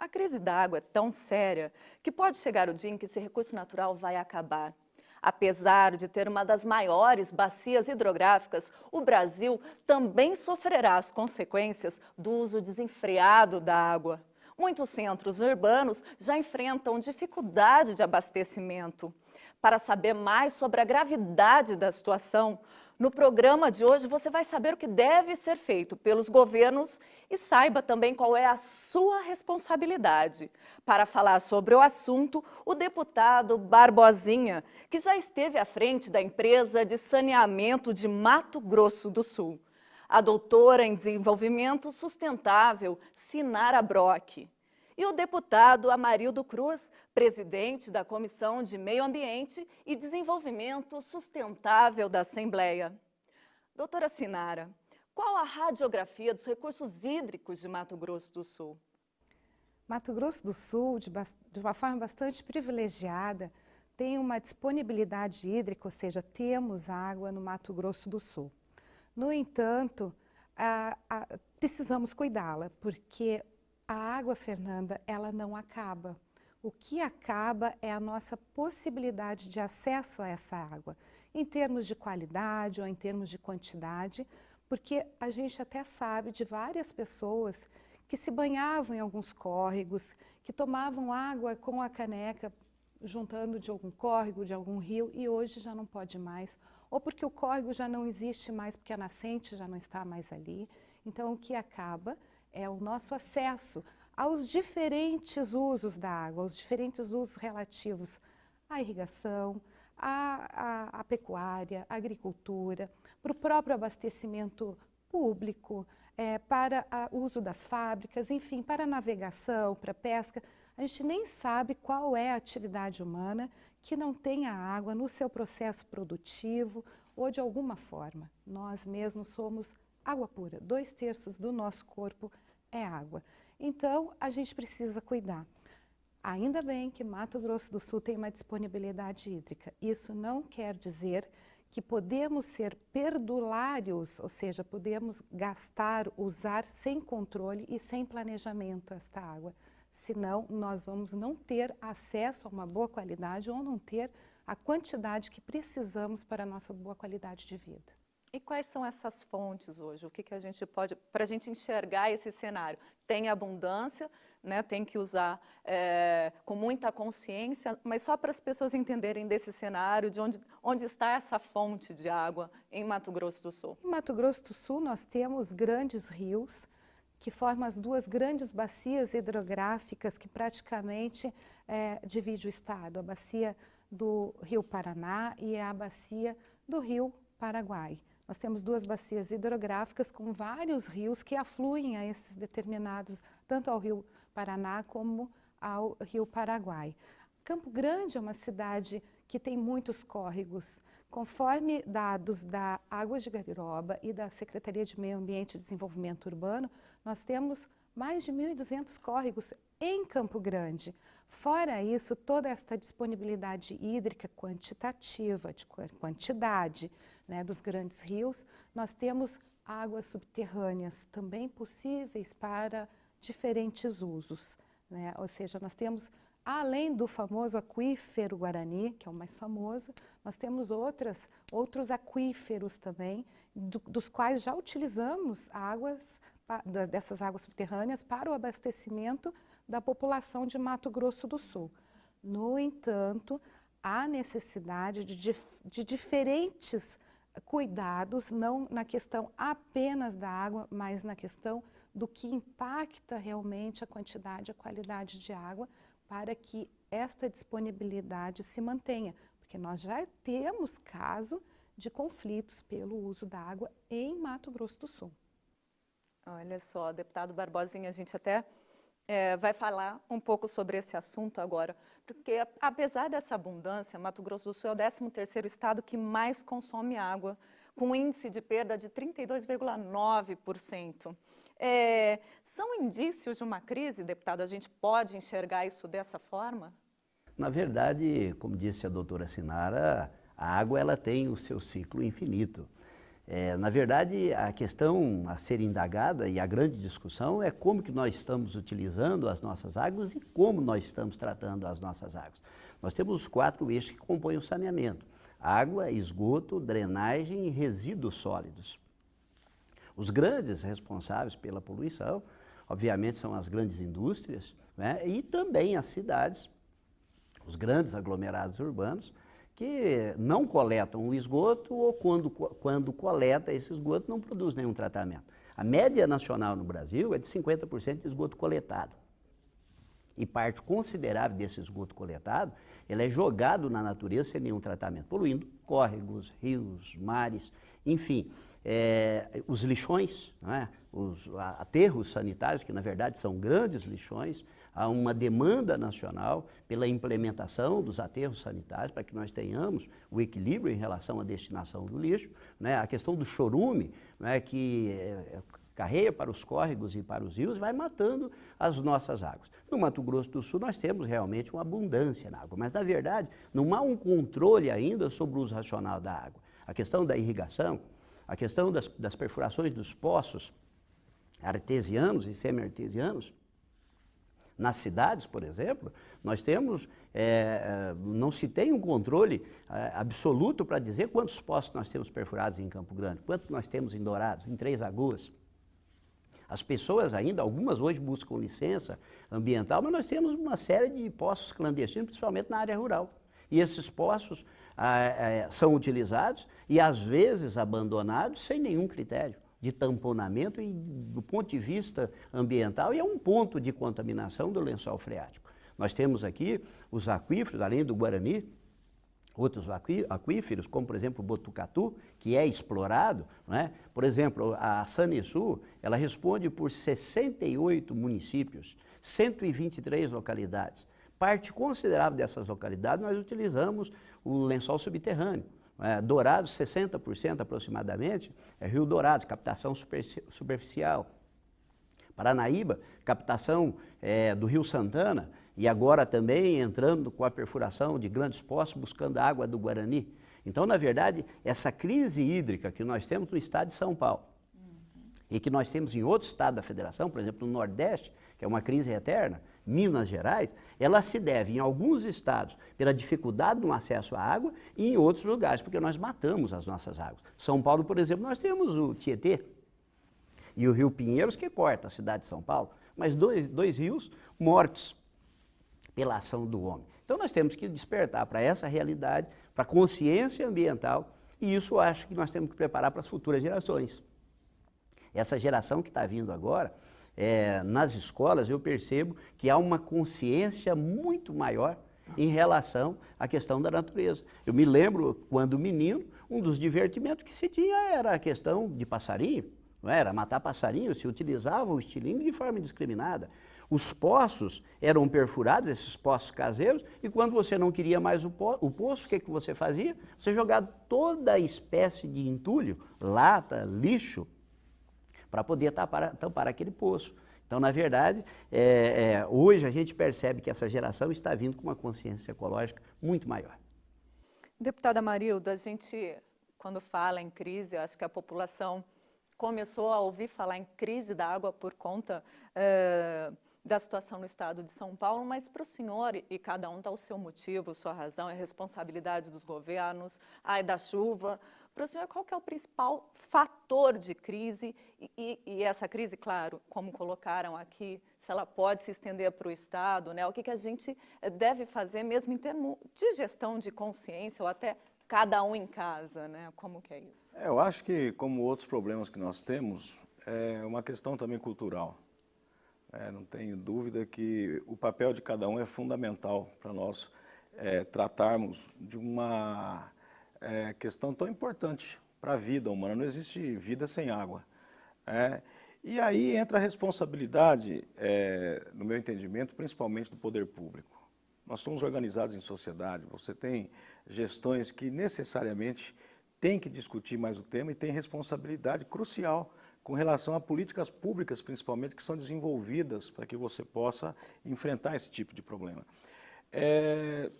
A crise da água é tão séria que pode chegar o dia em que esse recurso natural vai acabar. Apesar de ter uma das maiores bacias hidrográficas, o Brasil também sofrerá as consequências do uso desenfreado da água. Muitos centros urbanos já enfrentam dificuldade de abastecimento. Para saber mais sobre a gravidade da situação, no programa de hoje você vai saber o que deve ser feito pelos governos e saiba também qual é a sua responsabilidade. Para falar sobre o assunto, o deputado Barbosinha, que já esteve à frente da empresa de saneamento de Mato Grosso do Sul. A doutora em desenvolvimento sustentável, Sinara Brock. E o deputado Amarildo Cruz, presidente da Comissão de Meio Ambiente e Desenvolvimento Sustentável da Assembleia. Doutora Sinara, qual a radiografia dos recursos hídricos de Mato Grosso do Sul? Mato Grosso do Sul, de uma forma bastante privilegiada, tem uma disponibilidade hídrica, ou seja, temos água no Mato Grosso do Sul. No entanto, precisamos cuidá-la, porque a água, Fernanda, ela não acaba. O que acaba é a nossa possibilidade de acesso a essa água, em termos de qualidade ou em termos de quantidade, porque a gente até sabe de várias pessoas que se banhavam em alguns córregos, que tomavam água com a caneca, juntando de algum córrego, de algum rio, e hoje já não pode mais, ou porque o córrego já não existe mais, porque a nascente já não está mais ali. Então, o que acaba é o nosso acesso aos diferentes usos da água, aos diferentes usos relativos à irrigação, à pecuária, à agricultura, para o próprio abastecimento público, para o uso das fábricas, enfim, para a navegação, para a pesca. A gente nem sabe qual é a atividade humana que não tenha água no seu processo produtivo ou de alguma forma. Nós mesmos somos água pura, 2/3 do nosso corpo é água. Então, a gente precisa cuidar. Ainda bem que Mato Grosso do Sul tem uma disponibilidade hídrica. Isso não quer dizer que podemos ser perdulários, ou seja, podemos gastar, usar sem controle e sem planejamento esta água. Senão, nós vamos não ter acesso a uma boa qualidade ou não ter a quantidade que precisamos para a nossa boa qualidade de vida. E quais são essas fontes hoje? O que a gente pode, para a gente enxergar esse cenário? Tem abundância, né? Tem que usar com muita consciência, mas só para as pessoas entenderem desse cenário, de onde está essa fonte de água em Mato Grosso do Sul. Em Mato Grosso do Sul nós temos grandes rios que formam as duas grandes bacias hidrográficas que praticamente dividem o estado, a bacia do Rio Paraná e a bacia do Rio Paraguai. Nós temos duas bacias hidrográficas com vários rios que afluem a esses determinados, tanto ao Rio Paraná como ao Rio Paraguai. Campo Grande é uma cidade que tem muitos córregos. Conforme dados da Águas de Gariroba e da Secretaria de Meio Ambiente e Desenvolvimento Urbano, nós temos mais de 1.200 córregos em Campo Grande. Fora isso, toda esta disponibilidade hídrica quantitativa, de quantidade, né, dos grandes rios, nós temos águas subterrâneas também possíveis para diferentes usos, né? Ou seja, nós temos, além do famoso aquífero Guarani, que é o mais famoso, nós temos outros aquíferos também, dos quais já utilizamos dessas águas subterrâneas para o abastecimento da população de Mato Grosso do Sul. No entanto, há necessidade de diferentes cuidados, não na questão apenas da água, mas na questão do que impacta realmente a quantidade e a qualidade de água para que esta disponibilidade se mantenha, porque nós já temos caso de conflitos pelo uso da água em Mato Grosso do Sul. Olha só, deputado Barbosinha, a gente até vai falar um pouco sobre esse assunto agora, porque apesar dessa abundância, Mato Grosso do Sul é o 13º estado que mais consome água, com um índice de perda de 32,9%. São indícios de uma crise, deputado? A gente pode enxergar isso dessa forma? Na verdade, como disse a doutora Sinara, a água ela tem o seu ciclo infinito. Na verdade, a questão a ser indagada e a grande discussão é como que nós estamos utilizando as nossas águas e como nós estamos tratando as nossas águas. Nós temos os 4 eixos que compõem o saneamento: água, esgoto, drenagem e resíduos sólidos. Os grandes responsáveis pela poluição, obviamente, são as grandes indústrias, né, e também as cidades, os grandes aglomerados urbanos, que não coletam o esgoto ou quando coleta esse esgoto não produz nenhum tratamento. A média nacional no Brasil é de 50% de esgoto coletado. E parte considerável desse esgoto coletado, ele é jogado na natureza sem nenhum tratamento, poluindo córregos, rios, mares, enfim. Os lixões, né? Os aterros sanitários, que na verdade são grandes lixões, há uma demanda nacional pela implementação dos aterros sanitários para que nós tenhamos o equilíbrio em relação à destinação do lixo, né? A questão do chorume, né? Que carreia para os córregos e para os rios, vai matando as nossas águas. No Mato Grosso do Sul nós temos realmente uma abundância na água, mas na verdade não há um controle ainda sobre o uso racional da água. A questão da irrigação, a questão das perfurações dos poços artesianos e semi-artesianos, nas cidades, por exemplo, nós temos, não se tem um controle absoluto para dizer quantos poços nós temos perfurados em Campo Grande, quantos nós temos em Dourados, em Três Lagoas. As pessoas ainda, algumas hoje buscam licença ambiental, mas nós temos uma série de poços clandestinos, principalmente na área rural. E esses poços são utilizados e às vezes abandonados sem nenhum critério de tamponamento e do ponto de vista ambiental, e é um ponto de contaminação do lençol freático. Nós temos aqui os aquíferos, além do Guarani, outros aquíferos, como por exemplo o Botucatu, que é explorado, né? Por exemplo, a Sanesul, ela responde por 68 municípios, 123 localidades. Parte considerável dessas localidades nós utilizamos o lençol subterrâneo. Dourados, 60% aproximadamente, é Rio Dourados, captação superficial. Paranaíba, captação do Rio Santana, e agora também entrando com a perfuração de grandes poços, buscando a água do Guarani. Então, na verdade, essa crise hídrica que nós temos no estado de São Paulo, e que nós temos em outros estados da federação, por exemplo, no Nordeste, que é uma crise eterna, Minas Gerais, ela se deve em alguns estados pela dificuldade no acesso à água e em outros lugares, porque nós matamos as nossas águas. São Paulo, por exemplo, nós temos o Tietê e o Rio Pinheiros, que corta a cidade de São Paulo, mas dois rios mortos pela ação do homem. Então nós temos que despertar para essa realidade, para a consciência ambiental, e isso eu acho que nós temos que preparar para as futuras gerações. Essa geração que está vindo agora, nas escolas eu percebo que há uma consciência muito maior em relação à questão da natureza. Eu me lembro, quando menino, um dos divertimentos que se tinha era a questão de passarinho, não era matar passarinho, se utilizava o estilingue de forma indiscriminada. Os poços eram perfurados, esses poços caseiros, e quando você não queria mais o poço, o que você fazia? Você jogava toda a espécie de entulho, lata, lixo, para poder tampar aquele poço. Então, na verdade, hoje a gente percebe que essa geração está vindo com uma consciência ecológica muito maior. Deputada Marilda, a gente, quando fala em crise, eu acho que a população começou a ouvir falar em crise da água por conta da situação no estado de São Paulo, mas para o senhor, e cada um dá o seu motivo, sua razão, é responsabilidade dos governos, da chuva. Para o senhor, qual que é o principal fator de crise? E essa crise, claro, como colocaram aqui, se ela pode se estender para o Estado, né? O que a gente deve fazer mesmo em termos de gestão de consciência, ou até cada um em casa, né? Como que é isso? Eu acho que, como outros problemas que nós temos, é uma questão também cultural. Não tenho dúvida que o papel de cada um é fundamental para nós tratarmos de uma questão tão importante para a vida humana. Não existe vida sem água. E aí entra a responsabilidade, no meu entendimento, principalmente do poder público. Nós somos organizados em sociedade, você tem gestões que necessariamente têm que discutir mais o tema e têm responsabilidade crucial com relação a políticas públicas, principalmente, que são desenvolvidas para que você possa enfrentar esse tipo de problema.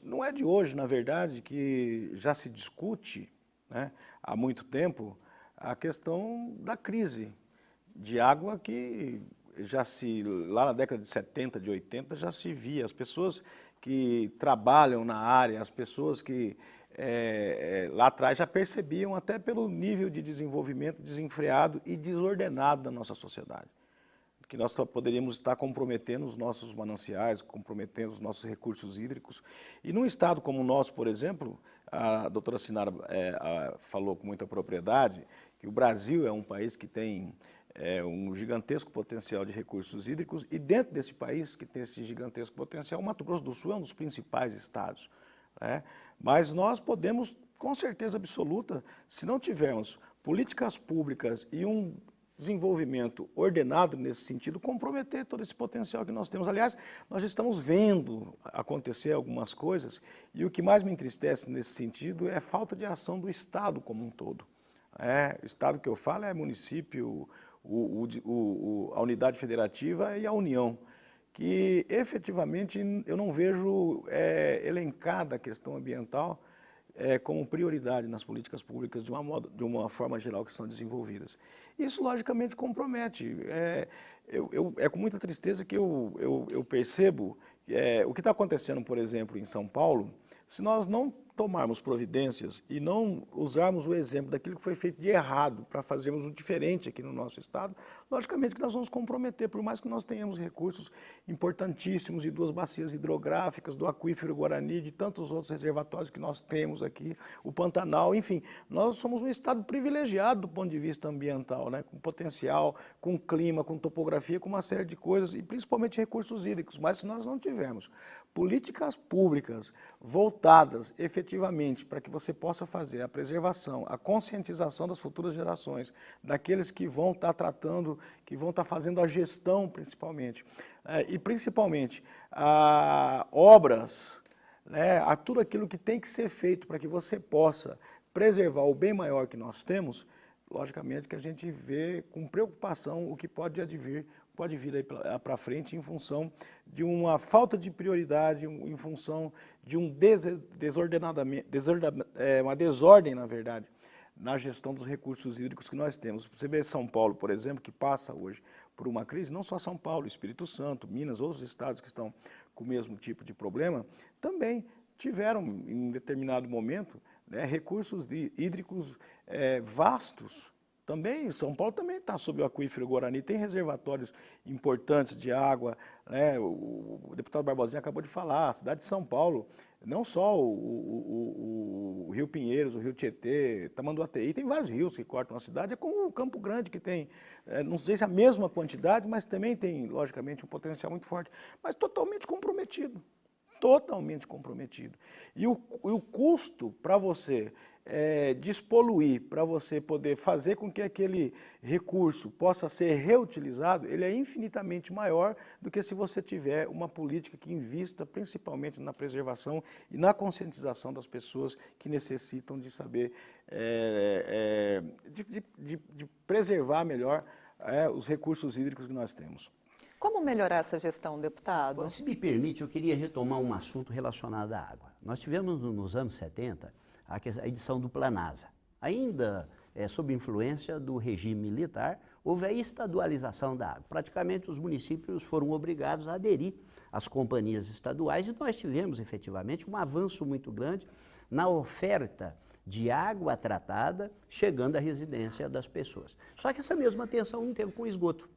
Não é de hoje, na verdade, que já se discute, né, há muito tempo a questão da crise de água que lá na década de 70, de 80, já se via. As pessoas que trabalham na área, as pessoas que lá atrás já percebiam até pelo nível de desenvolvimento desenfreado e desordenado da nossa sociedade. Que nós poderíamos estar comprometendo os nossos mananciais, comprometendo os nossos recursos hídricos. E num estado como o nosso, por exemplo, a doutora Sinara falou com muita propriedade que o Brasil é um país que tem um gigantesco potencial de recursos hídricos, e dentro desse país que tem esse gigantesco potencial, o Mato Grosso do Sul é um dos principais estados, né? Mas nós podemos, com certeza absoluta, se não tivermos políticas públicas e um desenvolvimento ordenado nesse sentido, comprometer todo esse potencial que nós temos. Aliás, nós já estamos vendo acontecer algumas coisas, e o que mais me entristece nesse sentido é a falta de ação do Estado como um todo. O Estado que eu falo é município, a unidade federativa e a União, que efetivamente eu não vejo elencada a questão ambiental como prioridade nas políticas públicas de uma forma geral que são desenvolvidas. Isso, logicamente, compromete. É com muita tristeza que eu percebo o que está acontecendo, por exemplo, em São Paulo. Se nós não tomarmos providências e não usarmos o exemplo daquilo que foi feito de errado para fazermos o diferente aqui no nosso estado, logicamente que nós vamos comprometer, por mais que nós tenhamos recursos importantíssimos de 2 bacias hidrográficas, do aquífero Guarani, de tantos outros reservatórios que nós temos aqui, o Pantanal, enfim, nós somos um estado privilegiado do ponto de vista ambiental, né? Com potencial, com clima, com topografia, com uma série de coisas, e principalmente recursos hídricos. Mas se nós não tivermos políticas públicas voltadas efetivamente para que você possa fazer a preservação, a conscientização das futuras gerações, daqueles que vão estar tratando, que vão estar fazendo a gestão principalmente, e principalmente obras, né, a tudo aquilo que tem que ser feito para que você possa preservar o bem maior que nós temos, logicamente que a gente vê com preocupação o que pode vir aí para frente em função de uma falta de prioridade, em função de uma desordem, na verdade, na gestão dos recursos hídricos que nós temos. Você vê São Paulo, por exemplo, que passa hoje por uma crise, não só São Paulo, Espírito Santo, Minas, outros estados que estão com o mesmo tipo de problema, também tiveram, em determinado momento, né, recursos hídricos vastos. Também, São Paulo também está sob o aquífero Guarani, tem reservatórios importantes de água, né? O deputado Barbosinha acabou de falar, a cidade de São Paulo, não só o Rio Pinheiros, o Rio Tietê, Tamanduateí, tem vários rios que cortam a cidade, é como o Campo Grande, que tem, não sei se é a mesma quantidade, mas também tem, logicamente, um potencial muito forte, mas totalmente comprometido. Totalmente comprometido. E o custo para você despoluir, para você poder fazer com que aquele recurso possa ser reutilizado, ele é infinitamente maior do que se você tiver uma política que invista principalmente na preservação e na conscientização das pessoas que necessitam de saber, de preservar melhor os recursos hídricos que nós temos. Como melhorar essa gestão, deputado? Se me permite, eu queria retomar um assunto relacionado à água. Nós tivemos nos anos 70 a edição do Planasa. Ainda sob influência do regime militar, houve a estadualização da água. Praticamente os municípios foram obrigados a aderir às companhias estaduais e nós tivemos efetivamente um avanço muito grande na oferta de água tratada chegando à residência das pessoas. Só que essa mesma atenção não teve com o esgoto.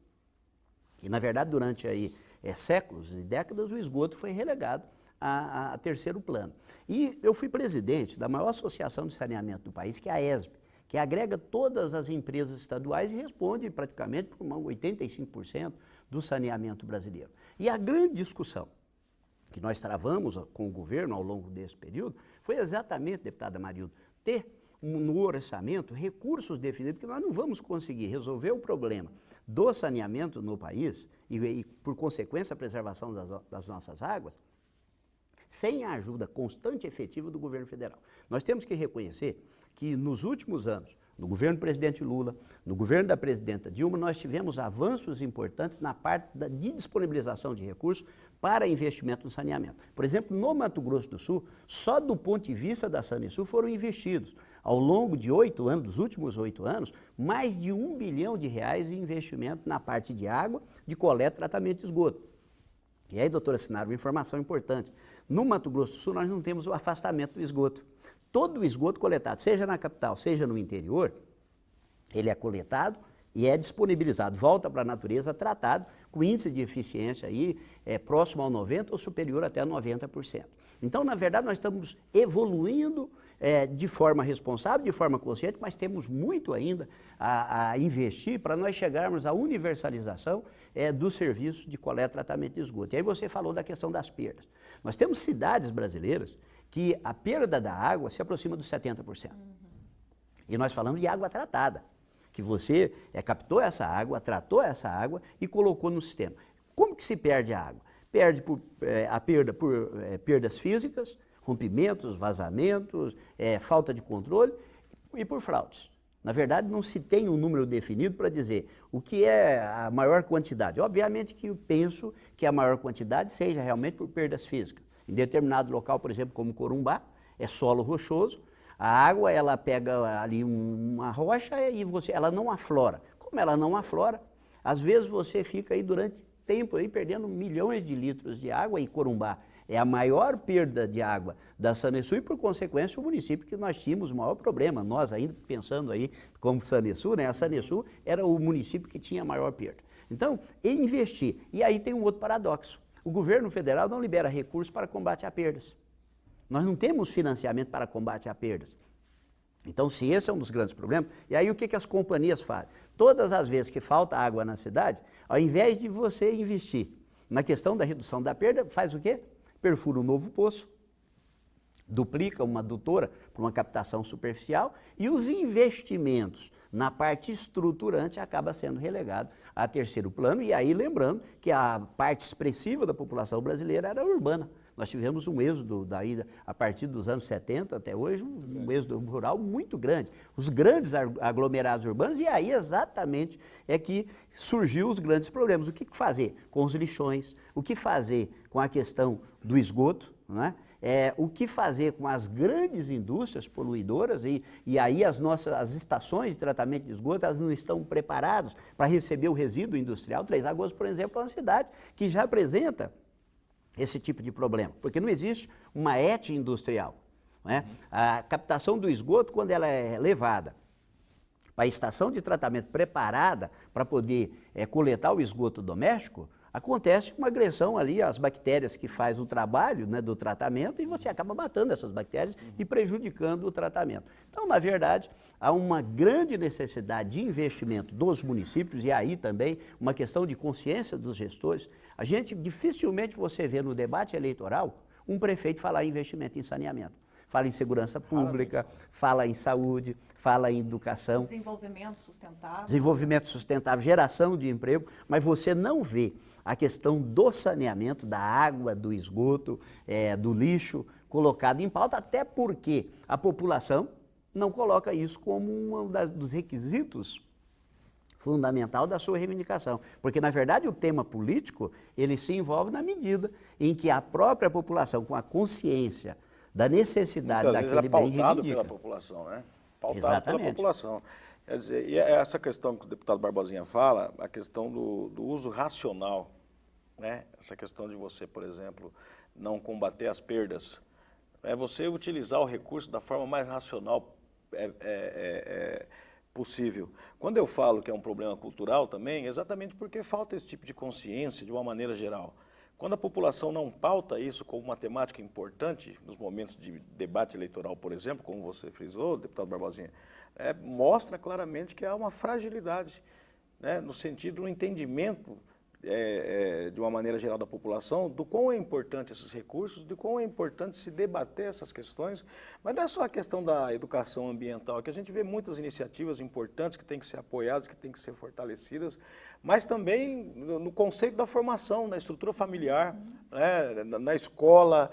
E, na verdade, durante aí, séculos e décadas, o esgoto foi relegado a terceiro plano. E eu fui presidente da maior associação de saneamento do país, que é a ESB, que agrega todas as empresas estaduais e responde praticamente por 85% do saneamento brasileiro. E a grande discussão que nós travamos com o governo ao longo desse período foi exatamente, deputada Marildo, ter no orçamento recursos definidos, porque nós não vamos conseguir resolver o problema do saneamento no país e por consequência, a preservação das nossas águas, sem a ajuda constante e efetiva do governo federal. Nós temos que reconhecer que nos últimos anos no governo do presidente Lula, no governo da presidenta Dilma, nós tivemos avanços importantes na parte de disponibilização de recursos para investimento no saneamento. Por exemplo, no Mato Grosso do Sul, só do ponto de vista da Sanesul foram investidos, ao longo de 8 anos, dos últimos 8 anos, mais de R$1 bilhão em investimento na parte de água, de coleta e tratamento de esgoto. E aí, doutora Sinara, uma informação importante. No Mato Grosso do Sul, nós não temos o afastamento do esgoto. Todo o esgoto coletado, seja na capital, seja no interior, ele é coletado e é disponibilizado, volta para a natureza tratado com índice de eficiência aí, próximo ao 90% ou superior até a 90%. Então, na verdade, nós estamos evoluindo de forma responsável, de forma consciente, mas temos muito ainda a investir para nós chegarmos à universalização dos serviços de coleta e tratamento de esgoto. E aí você falou da questão das perdas. Nós temos cidades brasileiras que a perda da água se aproxima dos 70%. E nós falamos de água tratada, que você captou essa água, tratou essa água e colocou no sistema. Como que se perde a água? Perde a perda por perdas físicas, rompimentos, vazamentos, falta de controle e por fraudes. Na verdade, não se tem um número definido para dizer o que é a maior quantidade. Obviamente que eu penso que a maior quantidade seja realmente por perdas físicas. Em determinado local, por exemplo, como Corumbá, é solo rochoso, a água ela pega ali uma rocha e ela não aflora. Como ela não aflora, às vezes você fica aí durante tempo aí perdendo milhões de litros de água, e Corumbá é a maior perda de água da Sanesul e, por consequência, o município que nós tínhamos o maior problema. Nós ainda pensando aí como Sanesul, né? A Sanesul era o município que tinha a maior perda. Então, investir. E aí tem um outro paradoxo. O governo federal não libera recursos para combate a perdas. Nós não temos financiamento para combate a perdas. Então, se esse é um dos grandes problemas, e aí o que as companhias fazem? Todas as vezes que falta água na cidade, ao invés de você investir na questão da redução da perda, faz o quê? Perfura um novo poço, duplica uma adutora para uma captação superficial e os investimentos na parte estruturante acaba sendo relegado a terceiro plano. E aí lembrando que a parte expressiva da população brasileira era urbana. Nós tivemos um êxodo daí, a partir dos anos 70 até hoje, um êxodo rural muito grande. Os grandes aglomerados urbanos, e aí exatamente é que surgiu os grandes problemas. O que fazer com os lixões? O que fazer com a questão do esgoto? Não é? O que fazer com as grandes indústrias poluidoras e aí as estações de tratamento de esgoto, elas não estão preparadas para receber o resíduo industrial. Três Lagoas, por exemplo, é uma cidade que já apresenta esse tipo de problema, porque não existe uma ET industrial. Não é? A captação do esgoto, quando ela é levada para a estação de tratamento preparada para poder coletar o esgoto doméstico, acontece uma agressão ali às bactérias que faz o trabalho, né, do tratamento, e você acaba matando essas bactérias e prejudicando o tratamento. Então, na verdade, há uma grande necessidade de investimento dos municípios, e aí também uma questão de consciência dos gestores. A gente, dificilmente você vê no debate eleitoral um prefeito falar em investimento em saneamento. Fala em segurança pública, fala em saúde, fala em educação. Desenvolvimento sustentável, geração de emprego, mas você não vê a questão do saneamento, da água, do esgoto, do lixo colocado em pauta, até porque a população não coloca isso como um dos requisitos fundamental da sua reivindicação. Porque, na verdade, o tema político, ele se envolve na medida em que a própria população, com a consciência da necessidade daquele bem, pautado pela população, né? Pautado Exatamente. pela população. Quer dizer, e essa questão que o deputado Barbosinha fala, a questão do uso racional, né? Essa questão de você, por exemplo, não combater as perdas, é você utilizar o recurso da forma mais racional possível. Quando eu falo que é um problema cultural também, é exatamente porque falta esse tipo de consciência de uma maneira geral. Quando a população não pauta isso como uma temática importante, nos momentos de debate eleitoral, por exemplo, como você frisou, deputado Barbosinha, mostra claramente que há uma fragilidade, né, no sentido do entendimento de uma maneira geral da população, do quão é importante esses recursos, de quão é importante se debater essas questões, mas não é só a questão da educação ambiental, que a gente vê muitas iniciativas importantes que têm que ser apoiadas, que têm que ser fortalecidas, mas também no conceito da formação, na estrutura familiar, né, na escola,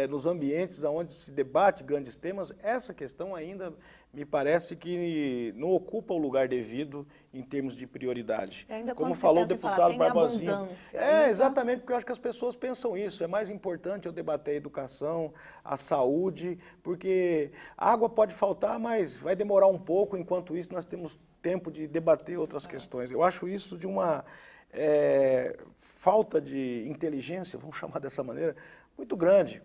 nos ambientes onde se debate grandes temas, essa questão ainda me parece que não ocupa o lugar devido em termos de prioridade. Ainda Como quando você falou o pensa em falar, deputado tem Barbosinha. abundância, né? Exatamente, porque eu acho que as pessoas pensam isso. É mais importante eu debater a educação, a saúde, porque a água pode faltar, mas vai demorar um pouco. Enquanto isso, nós temos tempo de debater outras questões. Eu acho isso de uma falta de inteligência, vamos chamar dessa maneira, muito grande.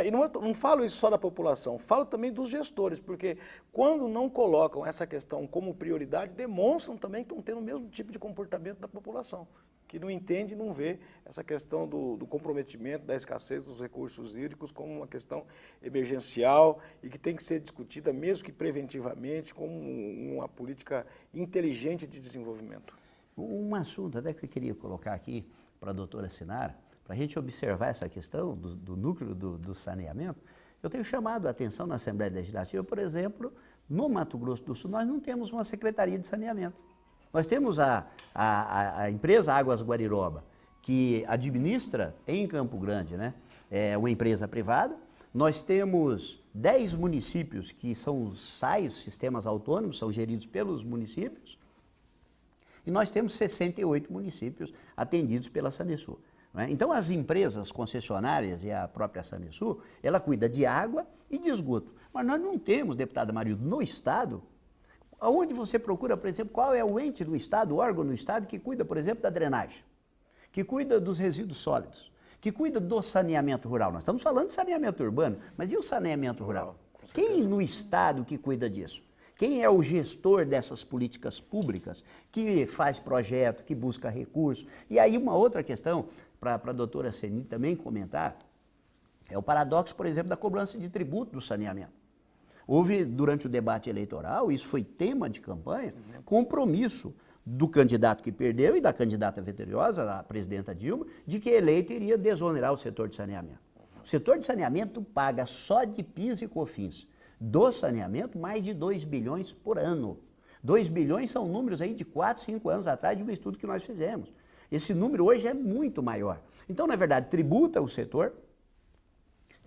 E não falo isso só da população, falo também dos gestores, porque quando não colocam essa questão como prioridade, demonstram também que estão tendo o mesmo tipo de comportamento da população, que não entende e não vê essa questão do comprometimento, da escassez dos recursos hídricos como uma questão emergencial e que tem que ser discutida, mesmo que preventivamente, como uma política inteligente de desenvolvimento. Um assunto até que eu queria colocar aqui para a doutora Sinara, para a gente observar essa questão do núcleo do saneamento, eu tenho chamado a atenção na Assembleia Legislativa, por exemplo, no Mato Grosso do Sul, nós não temos uma Secretaria de Saneamento. Nós temos a empresa Águas Guariroba, que administra em Campo Grande, né? É uma empresa privada. Nós temos 10 municípios que são os SAIs, sistemas autônomos, são geridos pelos municípios. E nós temos 68 municípios atendidos pela Sanesul. Então, as empresas concessionárias e a própria Sanesul, ela cuida de água e de esgoto. Mas nós não temos, deputada Marildo, no Estado, onde você procura, por exemplo, qual é o ente no Estado, o órgão no Estado que cuida, por exemplo, da drenagem, que cuida dos resíduos sólidos, que cuida do saneamento rural. Nós estamos falando de saneamento urbano, mas e o saneamento rural? Quem no Estado que cuida disso? Quem é o gestor dessas políticas públicas, que faz projeto, que busca recursos? E aí uma outra questão, para a doutora Ceni também comentar, é o paradoxo, por exemplo, da cobrança de tributo do saneamento. Houve, durante o debate eleitoral, isso foi tema de campanha, compromisso do candidato que perdeu e da candidata vitoriosa, a presidenta Dilma, de que eleito iria desonerar o setor de saneamento. O setor de saneamento paga só de PIS e COFINS do saneamento mais de 2 bilhões por ano. 2 bilhões são números aí de 4, 5 anos atrás de um estudo que nós fizemos. Esse número hoje é muito maior. Então, na verdade, tributa o setor,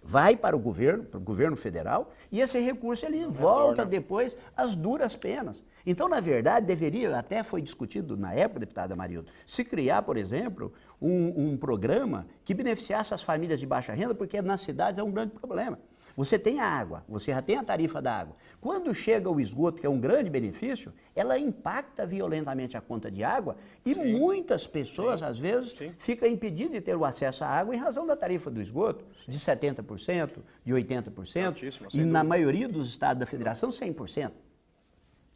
vai para o governo federal, e esse recurso ele volta depois às duras penas. Então, na verdade, deveria, até foi discutido na época, deputada Marildo, se criar, por exemplo, um programa que beneficiasse as famílias de baixa renda, porque nas cidades é um grande problema. Você tem a água, você já tem a tarifa da água. Quando chega o esgoto, que é um grande benefício, ela impacta violentamente a conta de água e muitas pessoas, às vezes, ficam impedidas de ter o acesso à água em razão da tarifa do esgoto, de 70%, de 80%, e na maioria dos estados da federação, 100%.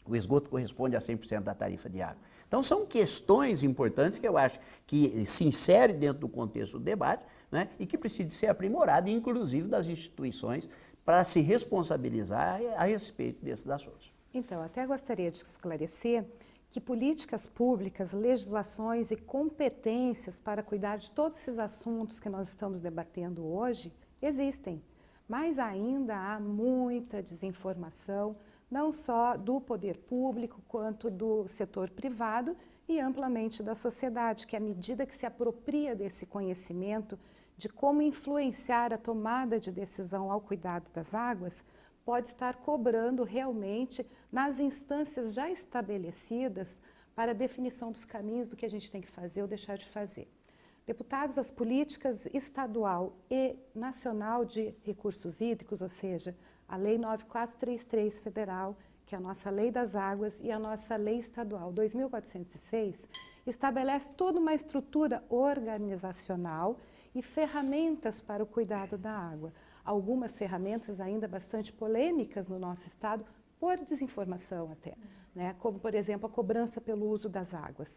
O esgoto corresponde a 100% da tarifa de água. Então, são questões importantes que eu acho que se inserem dentro do contexto do debate, né, e que precisa ser aprimorado, inclusive das instituições, para se responsabilizar a respeito desses assuntos. Então, até gostaria de esclarecer que políticas públicas, legislações e competências para cuidar de todos esses assuntos que nós estamos debatendo hoje existem, mas ainda há muita desinformação, não só do poder público, quanto do setor privado e amplamente da sociedade, que à medida que se apropria desse conhecimento de como influenciar a tomada de decisão ao cuidado das águas, pode estar cobrando realmente nas instâncias já estabelecidas para a definição dos caminhos do que a gente tem que fazer ou deixar de fazer. Deputados, as políticas estadual e nacional de recursos hídricos, ou seja, a Lei 9433 federal, que é a nossa Lei das Águas, e a nossa Lei Estadual 2406, estabelece toda uma estrutura organizacional e ferramentas para o cuidado da água. Algumas ferramentas ainda bastante polêmicas no nosso estado, por desinformação até, né? Como, por exemplo, a cobrança pelo uso das águas.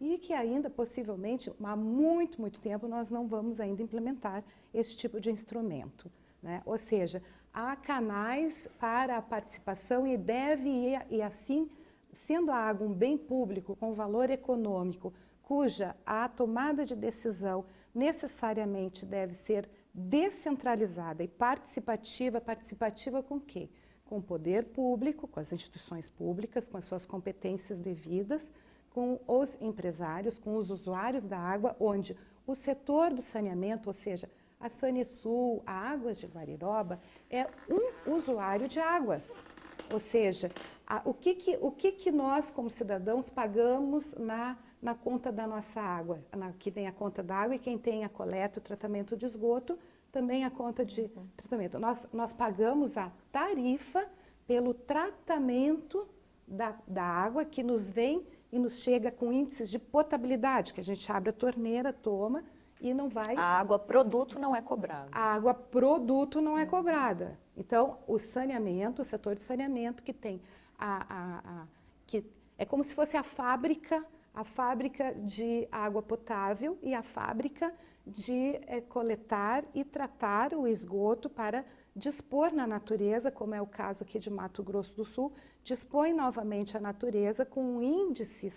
E que ainda, possivelmente, há muito, muito tempo, nós não vamos ainda implementar esse tipo de instrumento, né? Ou seja, há canais para a participação e deve ir, e assim, sendo a água um bem público, com valor econômico, cuja a tomada de decisão necessariamente deve ser descentralizada e participativa. Participativa com quê? Com o poder público, com as instituições públicas, com as suas competências devidas, com os empresários, com os usuários da água, onde o setor do saneamento, ou seja, a Sanesul, a Águas de Guariroba, é um usuário de água. Ou seja, o que nós, como cidadãos, pagamos na conta da nossa água? Que vem a conta da água, e quem tem a coleta, o tratamento de esgoto, também a conta de tratamento. Nós pagamos a tarifa pelo tratamento da água que nos vem e nos chega com índices de potabilidade, que a gente abre a torneira, toma e não vai... A água produto não é cobrada. A água produto não é cobrada. Então, o saneamento, o setor de saneamento que tem que é como se fosse a fábrica de água potável e a fábrica de coletar e tratar o esgoto para dispor na natureza, como é o caso aqui de Mato Grosso do Sul, dispõe novamente a natureza com índices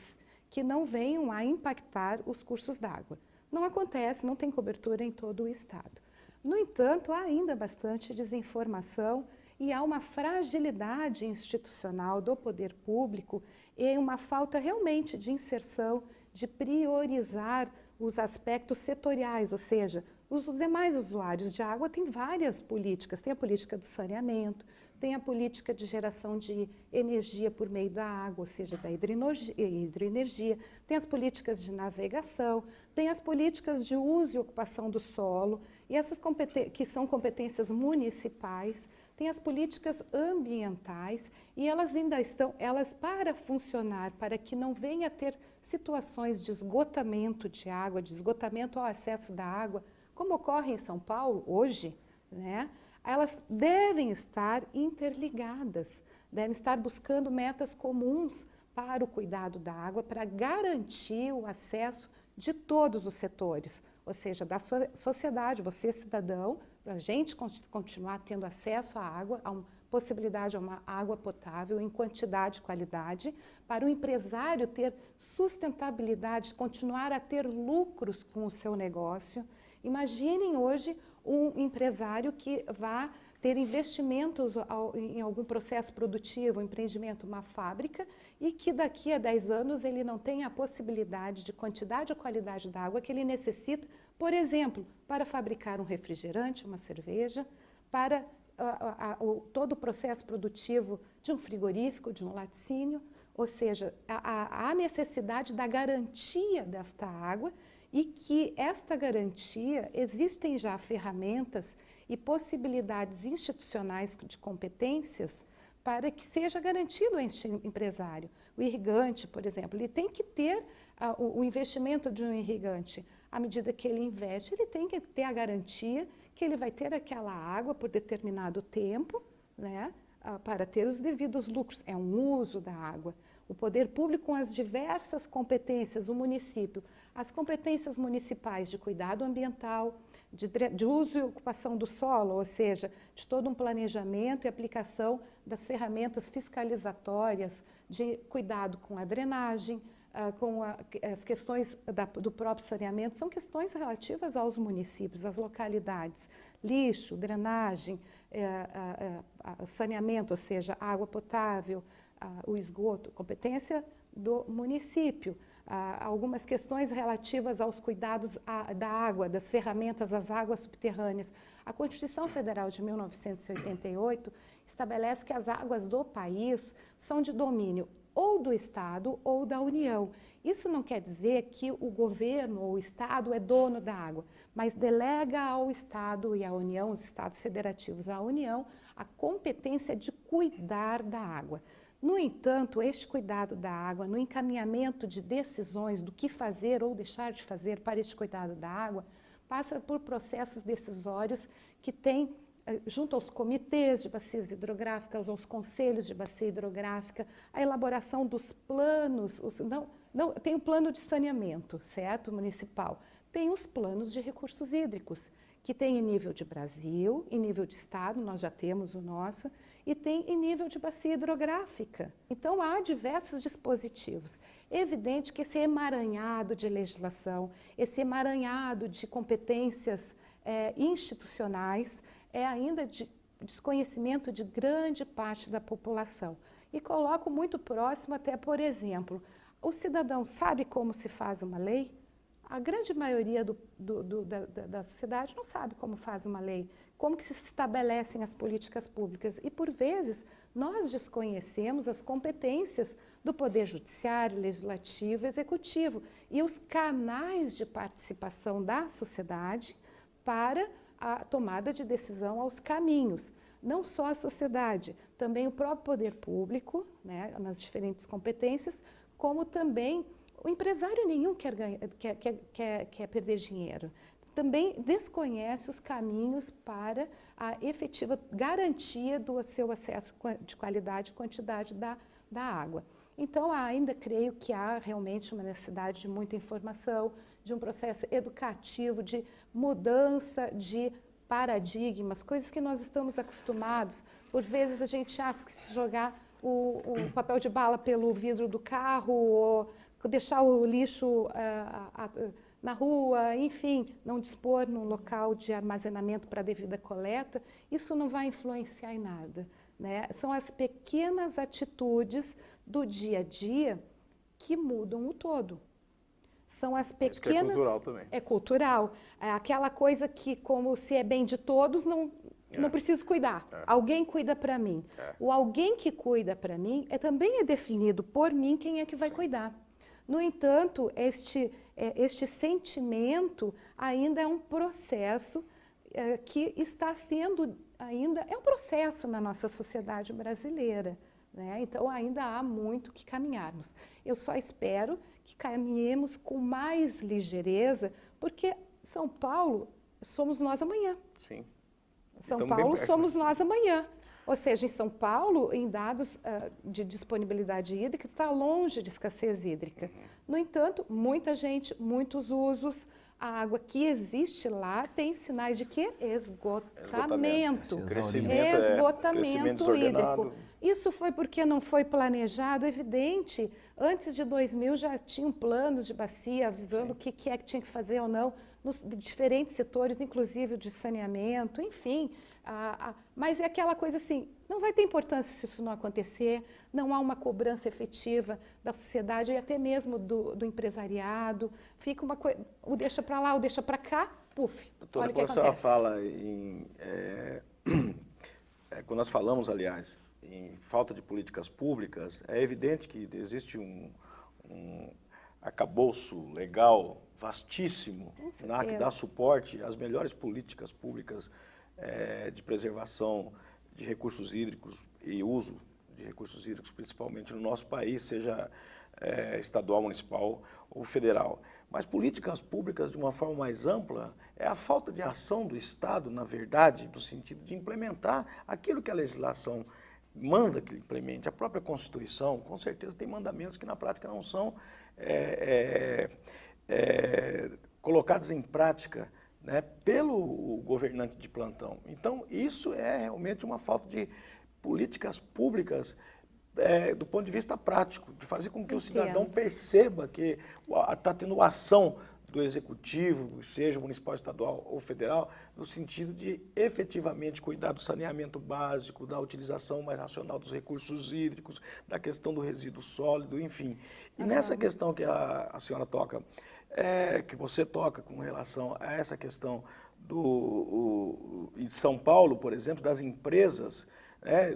que não venham a impactar os cursos d'água. Não acontece, não tem cobertura em todo o estado. No entanto, há ainda bastante desinformação e há uma fragilidade institucional do poder público e uma falta realmente de inserção, de priorizar os aspectos setoriais, ou seja, os demais usuários de água têm várias políticas. Tem a política do saneamento, tem a política de geração de energia por meio da água, ou seja, da hidroenergia, tem as políticas de navegação, tem as políticas de uso e ocupação do solo, e essas que são competências municipais, tem as políticas ambientais, e elas ainda estão, para funcionar, para que não venha a ter situações de esgotamento de água, de esgotamento ao acesso da água, como ocorre em São Paulo hoje, né? Elas devem estar interligadas, devem estar buscando metas comuns para o cuidado da água, para garantir o acesso de todos os setores, ou seja, da sociedade, você cidadão, para a gente continuar tendo acesso à água, a uma possibilidade a uma água potável em quantidade e qualidade, para o empresário ter sustentabilidade, continuar a ter lucros com o seu negócio. Imaginem hoje um empresário que vá ter investimentos em algum processo produtivo, um empreendimento, uma fábrica, e que daqui a 10 anos ele não tenha a possibilidade de quantidade ou qualidade da água que ele necessita, por exemplo, para fabricar um refrigerante, uma cerveja, para todo o processo produtivo de um frigorífico, de um laticínio, ou seja, a necessidade da garantia desta água, e que esta garantia, existem já ferramentas e possibilidades institucionais de competências para que seja garantido a este empresário. O irrigante, por exemplo, ele tem que ter o investimento de um irrigante. À medida que ele investe, ele tem que ter a garantia que ele vai ter aquela água por determinado tempo, né, para ter os devidos lucros. É um uso da água. O poder público com as diversas competências, o município, as competências municipais de cuidado ambiental, de uso e ocupação do solo, ou seja, de todo um planejamento e aplicação das ferramentas fiscalizatórias, de cuidado com a drenagem, com as questões do próprio saneamento, são questões relativas aos municípios, às localidades. Lixo, drenagem, saneamento, ou seja, água potável, o esgoto, competência do município. Algumas questões relativas aos cuidados da água, das ferramentas, das águas subterrâneas. A Constituição Federal de 1988 estabelece que as águas do país são de domínio ou do Estado ou da União. Isso não quer dizer que o governo ou o Estado é dono da água, mas delega ao Estado e à União, os Estados federativos à União, a competência de cuidar da água. No entanto, este cuidado da água, no encaminhamento de decisões do que fazer ou deixar de fazer para este cuidado da água, passa por processos decisórios que têm, junto aos comitês de bacias hidrográficas, aos conselhos de bacia hidrográfica, a elaboração dos planos, tem o plano de saneamento, certo, municipal, tem os planos de recursos hídricos, que tem em nível de Brasil, em nível de Estado, nós já temos o nosso, e tem em nível de bacia hidrográfica. Então, há diversos dispositivos. É evidente que esse emaranhado de legislação, esse emaranhado de competências institucionais é ainda de desconhecimento de grande parte da população. E coloco muito próximo até, por exemplo, o cidadão sabe como se faz uma lei? A grande maioria da sociedade não sabe como faz uma lei, como que se estabelecem as políticas públicas. E, por vezes, nós desconhecemos as competências do Poder Judiciário, Legislativo, Executivo e os canais de participação da sociedade para a tomada de decisão aos caminhos. Não só a sociedade, também o próprio poder público, né, nas diferentes competências, como também o empresário nenhum quer perder dinheiro. Também desconhece os caminhos para a efetiva garantia do seu acesso de qualidade e quantidade da água. Então, ainda creio que há realmente uma necessidade de muita informação, de um processo educativo, de mudança de paradigmas, coisas que nós estamos acostumados. Por vezes a gente acha que se jogar o papel de bala pelo vidro do carro, ou deixar o lixo na rua, enfim, não dispor num local de armazenamento para devida coleta, isso não vai influenciar em nada, né? São as pequenas atitudes do dia a dia que mudam o todo. São as pequenas... Isso que é cultural também. É cultural. É aquela coisa que, como se é bem de todos, não preciso cuidar. Alguém cuida para mim. O alguém que cuida para mim também é definido por mim quem é que vai cuidar. No entanto, este sentimento ainda é um processo que está sendo, ainda é um processo na nossa sociedade brasileira, né? Então, ainda há muito que caminharmos. Eu só espero que caminhemos com mais ligeireza, porque São Paulo somos nós amanhã. Sim. São Paulo somos nós amanhã. Ou seja, em São Paulo, em dados de disponibilidade hídrica, está longe de escassez hídrica. No entanto, muita gente, muitos usos, a água que existe lá tem sinais de quê? Esgotamento. Esgotamento hídrico. Isso foi porque não foi planejado, evidente. Antes de 2000 já tinham planos de bacia avisando o que é que tinha que fazer ou não, nos diferentes setores, inclusive de saneamento, enfim. Mas é aquela coisa assim, não vai ter importância se isso não acontecer, não há uma cobrança efetiva da sociedade e até mesmo do empresariado, fica uma coisa, o deixa para lá, o deixa para cá, puf, doutora, olha o que acontece. Quando a senhora fala em, quando nós falamos, aliás, em falta de políticas públicas, é evidente que existe um arcabouço legal vastíssimo, que dá suporte às melhores políticas públicas de preservação de recursos hídricos e uso de recursos hídricos, principalmente no nosso país, seja estadual, municipal ou federal. Mas políticas públicas, de uma forma mais ampla, é a falta de ação do Estado, na verdade, no sentido de implementar aquilo que a legislação manda que ele implemente. A própria Constituição, com certeza, tem mandamentos que na prática não são colocados em prática, né, pelo governante de plantão. Então, isso é realmente uma falta de políticas públicas do ponto de vista prático, de fazer com que o cidadão perceba que está tendo ação do executivo, seja municipal, estadual ou federal, no sentido de efetivamente cuidar do saneamento básico, da utilização mais racional dos recursos hídricos, da questão do resíduo sólido, enfim. E nessa questão que a senhora toca, que você toca com relação a essa questão em São Paulo, por exemplo, das empresas,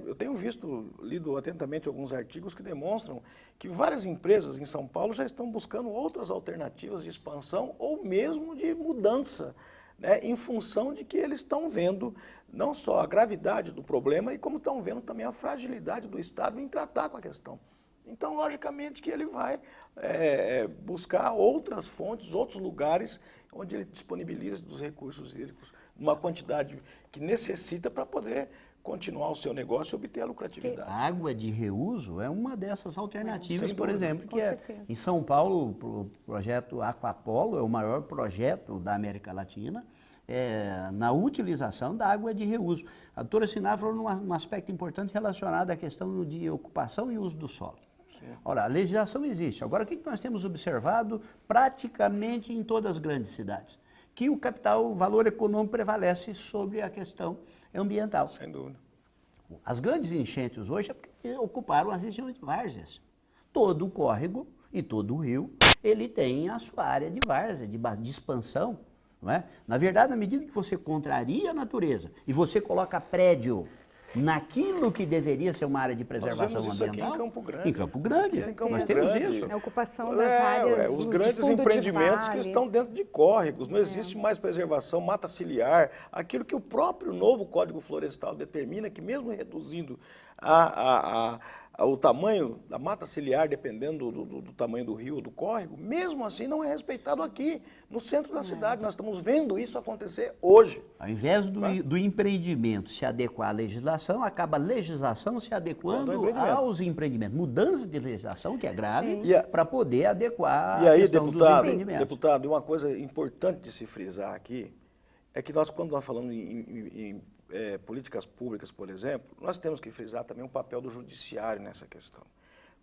eu tenho lido atentamente alguns artigos que demonstram que várias empresas em São Paulo já estão buscando outras alternativas de expansão ou mesmo de mudança, né, em função de que eles estão vendo não só a gravidade do problema, e como estão vendo também a fragilidade do Estado em tratar com a questão. Então, logicamente, que ele vai buscar outras fontes, outros lugares onde ele disponibiliza dos recursos hídricos, uma quantidade que necessita para poder continuar o seu negócio e obter a lucratividade. A água de reuso é uma dessas alternativas, Sem por dúvida. exemplo, que em São Paulo, o projeto Aquapolo é o maior projeto da América Latina, na utilização da água de reuso. A doutora Siná falou num aspecto importante relacionado à questão de ocupação e uso do solo. Sim. Ora, a legislação existe. Agora, o que nós temos observado praticamente em todas as grandes cidades? Que o capital, o valor econômico prevalece sobre a questão ambiental. Sem dúvida. As grandes enchentes hoje é porque ocuparam as regiões de várzeas. Todo o córrego e todo o rio, ele tem a sua área de várzea, de expansão. Não é? Na verdade, na medida que você contraria a natureza e você coloca prédio naquilo que deveria ser uma área de preservação nós vemos isso ambiental. aqui em Campo Grande. Em Campo Grande, Aqui em Campo nós temos Grande. isso. A ocupação das áreas os de grandes fundo de empreendimentos que vale. estão dentro de córregos, não existe mais preservação, mata ciliar, aquilo que o próprio novo Código Florestal determina, que mesmo reduzindo o tamanho da mata ciliar, dependendo do tamanho do rio ou do córrego, mesmo assim não é respeitado aqui, no centro da cidade. Nós estamos vendo isso acontecer hoje. Ao invés do empreendimento se adequar à legislação, acaba a legislação se adequando aos empreendimentos. Mudança de legislação, que é grave, para poder adequar a questão dos empreendimentos. Deputado, uma coisa importante de se frisar aqui é que quando nós falamos em políticas públicas, por exemplo, nós temos que frisar também o papel do judiciário nessa questão.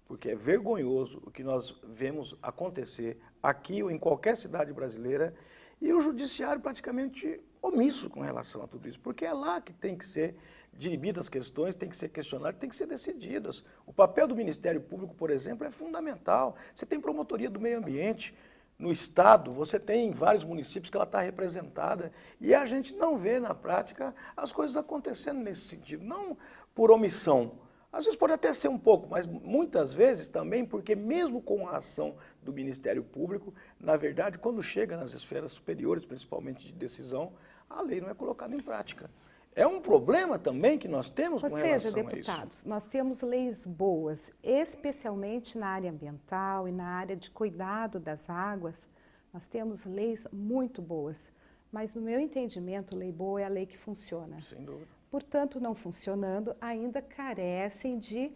Porque é vergonhoso o que nós vemos acontecer aqui ou em qualquer cidade brasileira e o judiciário praticamente omisso com relação a tudo isso, porque é lá que tem que ser dirigidas as questões, tem que ser questionadas, tem que ser decididas. O papel do Ministério Público, por exemplo, é fundamental. Você tem promotoria do meio ambiente. No Estado, você tem vários municípios que ela está representada e a gente não vê na prática as coisas acontecendo nesse sentido, não por omissão. Às vezes pode até ser um pouco, mas muitas vezes também porque mesmo com a ação do Ministério Público, na verdade, quando chega nas esferas superiores, principalmente de decisão, a lei não é colocada em prática. É um problema também que nós temos com relação a isso. Ou seja, deputados, nós temos leis boas, especialmente na área ambiental e na área de cuidado das águas, nós temos leis muito boas. Mas, no meu entendimento, lei boa é a lei que funciona. Sem dúvida. Portanto, não funcionando, ainda carecem de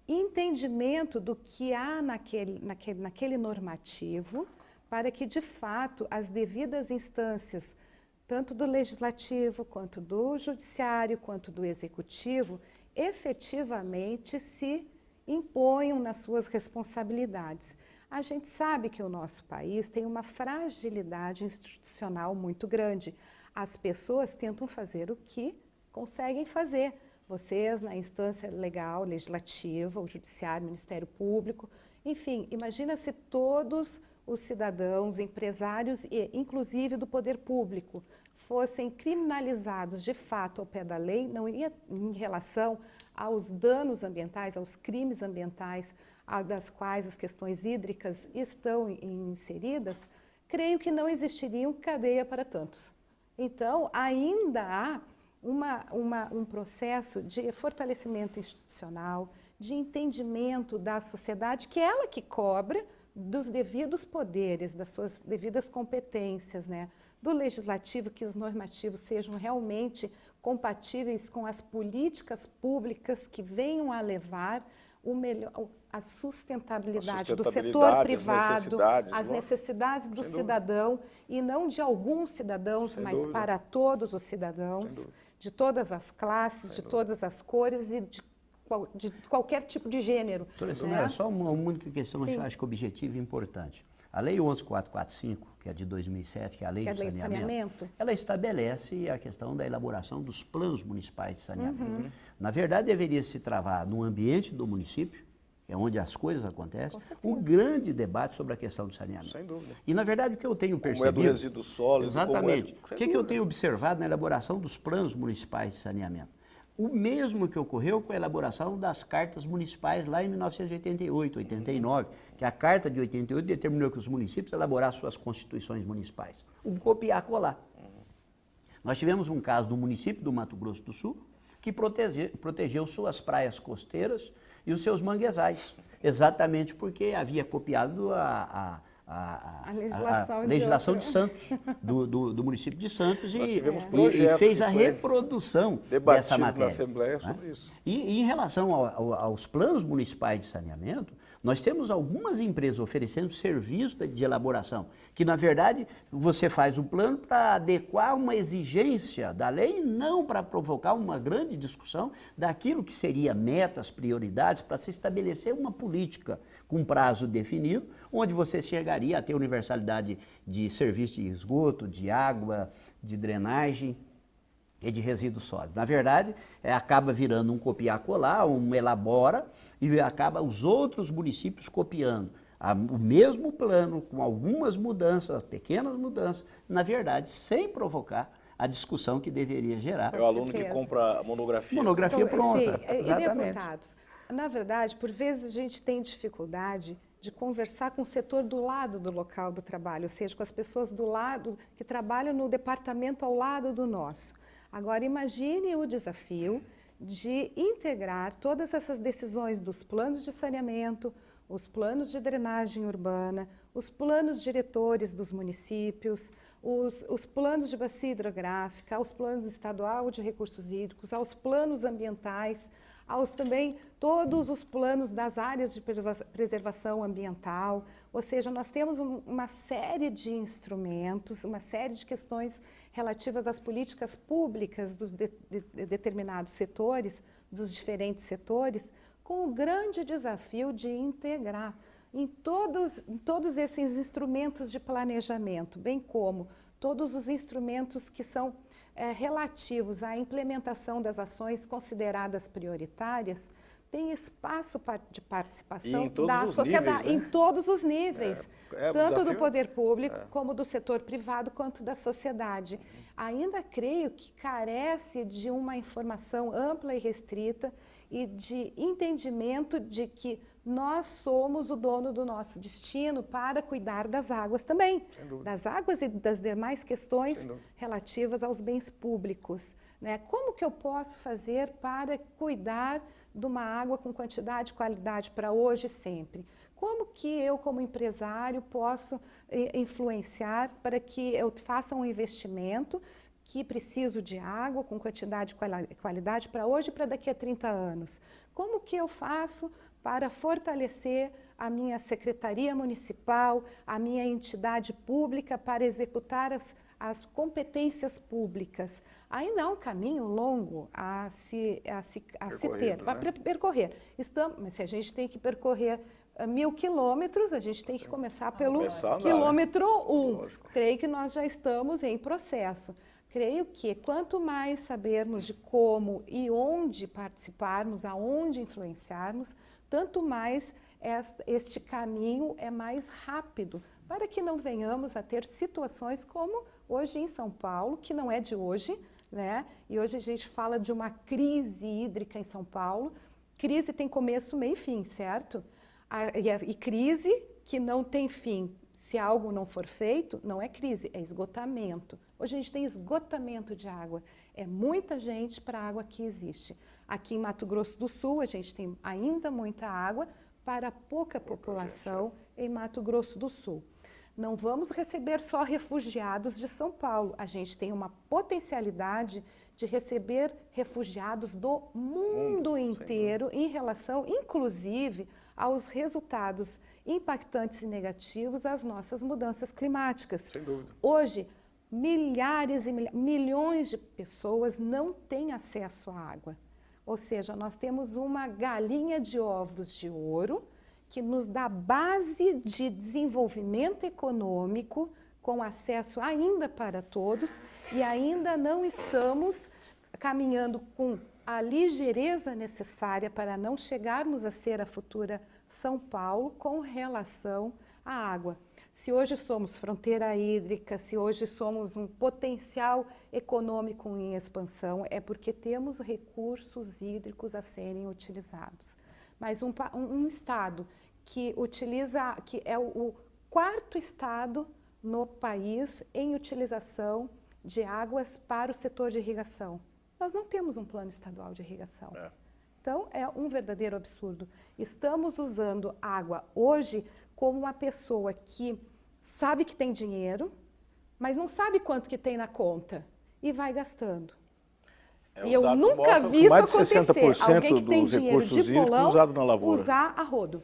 entendimento do que há naquele normativo para que, de fato, as devidas instâncias tanto do legislativo, quanto do judiciário, quanto do executivo, efetivamente se imponham nas suas responsabilidades. A gente sabe que o nosso país tem uma fragilidade institucional muito grande. As pessoas tentam fazer o que conseguem fazer. Vocês, na instância legal, legislativa, o judiciário, o Ministério Público, enfim, imagina se todos os cidadãos, empresários e inclusive do poder público fossem criminalizados de fato ao pé da lei, não iria em relação aos danos ambientais, aos crimes ambientais, das quais as questões hídricas estão inseridas, creio que não existiriam cadeia para tantos. Então, ainda há um processo de fortalecimento institucional, de entendimento da sociedade, que é ela que cobra dos devidos poderes, das suas devidas competências, né? Do legislativo, que os normativos sejam realmente compatíveis com as políticas públicas que venham a levar a sustentabilidade do setor privado, as necessidades do cidadão, e não de alguns cidadãos, mas para todos os cidadãos, de todas as classes, de todas as cores e de qualquer tipo de gênero. É só uma única questão que eu acho que objetiva e importante. A Lei 11.445, que é de 2007, que é a Lei do Saneamento, ela estabelece a questão da elaboração dos planos municipais de saneamento. Na verdade, deveria se travar no ambiente do município, que é onde as coisas acontecem, o grande debate sobre a questão do saneamento. Sem dúvida. E, na verdade, o que eu tenho percebido... Como é do resíduo sólido. Exatamente. O que eu tenho observado na elaboração dos planos municipais de saneamento? O mesmo que ocorreu com a elaboração das cartas municipais lá em 1988, 89, que a Carta de 88 determinou que os municípios elaborassem suas constituições municipais. Um copiar-colar. Nós tivemos um caso do município do Mato Grosso do Sul, que protegeu suas praias costeiras e os seus manguezais, exatamente porque havia copiado A legislação de legislação de outro. Santos, do município de Santos, Nós tivemos e projeto fez que a foi reprodução dessa debatido matéria. na Assembleia sobre né? isso. E em relação aos planos municipais de saneamento, nós temos algumas empresas oferecendo serviço de elaboração, que na verdade você faz o plano para adequar uma exigência da lei, não para provocar uma grande discussão daquilo que seria metas, prioridades, para se estabelecer uma política com prazo definido, onde você chegaria a ter universalidade de serviço de esgoto, de água, de drenagem e de resíduos sólidos. Na verdade, acaba virando um copiar-colar, um elabora, e acaba os outros municípios copiando o mesmo plano, com algumas mudanças, pequenas mudanças, na verdade, sem provocar a discussão que deveria gerar. É o aluno que certeza. compra a monografia. Monografia pronta, Sim, e exatamente. deputados, na verdade, por vezes a gente tem dificuldade de conversar com o setor do lado do local do trabalho, ou seja, com as pessoas do lado, que trabalham no departamento ao lado do nosso. Agora, imagine o desafio de integrar todas essas decisões dos planos de saneamento, os planos de drenagem urbana, os planos diretores dos municípios, os planos de bacia hidrográfica, aos planos estadual de recursos hídricos, aos planos ambientais, aos também todos os planos das áreas de preservação ambiental. Ou seja, nós temos uma série de instrumentos, uma série de questões relativas às políticas públicas dos determinados setores, dos diferentes setores, com o grande desafio de integrar em todos esses instrumentos de planejamento, bem como todos os instrumentos que são relativos à implementação das ações consideradas prioritárias, tem espaço de participação da sociedade, níveis, né? em todos os níveis, tanto desafio, do poder público como do setor privado, quanto da sociedade. Ainda creio que carece de uma informação ampla e restrita e de entendimento de que nós somos o dono do nosso destino para cuidar das águas também, das águas e das demais questões relativas aos bens públicos, né? Como que eu posso fazer para cuidar de uma água com quantidade e qualidade para hoje e sempre? Como que eu, como empresário, posso influenciar para que eu faça um investimento que preciso de água com quantidade e qualidade para hoje e para daqui a 30 anos? Como que eu faço para fortalecer a minha secretaria municipal, a minha entidade pública para executar as competências públicas? Ainda há um caminho longo a percorrer. Mas se a gente tem que percorrer 1000 quilômetros, a gente tem que começar pelo quilômetro 1. Lógico. Creio que nós já estamos em processo. Creio que quanto mais sabermos de como e onde participarmos, aonde influenciarmos, tanto mais este caminho é mais rápido, para que não venhamos a ter situações como hoje em São Paulo, que não é de hoje, né? E hoje a gente fala de uma crise hídrica em São Paulo. Crise tem começo, meio e fim, certo? E crise que não tem fim, se algo não for feito, não é crise, é esgotamento. Hoje a gente tem esgotamento de água, é muita gente para a água que existe. Aqui em Mato Grosso do Sul, a gente tem ainda muita água para pouca população em Mato Grosso do Sul. Não vamos receber só refugiados de São Paulo, a gente tem uma potencialidade de receber refugiados do mundo inteiro em relação, inclusive, aos resultados impactantes e negativos às nossas mudanças climáticas. Sem dúvida. Hoje, milhares e milhões de pessoas não têm acesso à água. Ou seja, nós temos uma galinha de ovos de ouro que nos dá base de desenvolvimento econômico com acesso ainda para todos e ainda não estamos caminhando com a ligeireza necessária para não chegarmos a ser a futura São Paulo com relação à água. Se hoje somos fronteira hídrica, se hoje somos um potencial econômico em expansão, é porque temos recursos hídricos a serem utilizados. Mas um estado que é o quarto estado no país em utilização de águas para o setor de irrigação. Nós não temos um plano estadual de irrigação. Então, é um verdadeiro absurdo. Estamos usando água hoje como uma pessoa que sabe que tem dinheiro, mas não sabe quanto que tem na conta e vai gastando. Os E eu dados nunca mostram vi que isso mais de acontecer. Alguém 60% que tem dos dinheiro recursos de hídricos bolão, usados na lavoura. usar a rodo.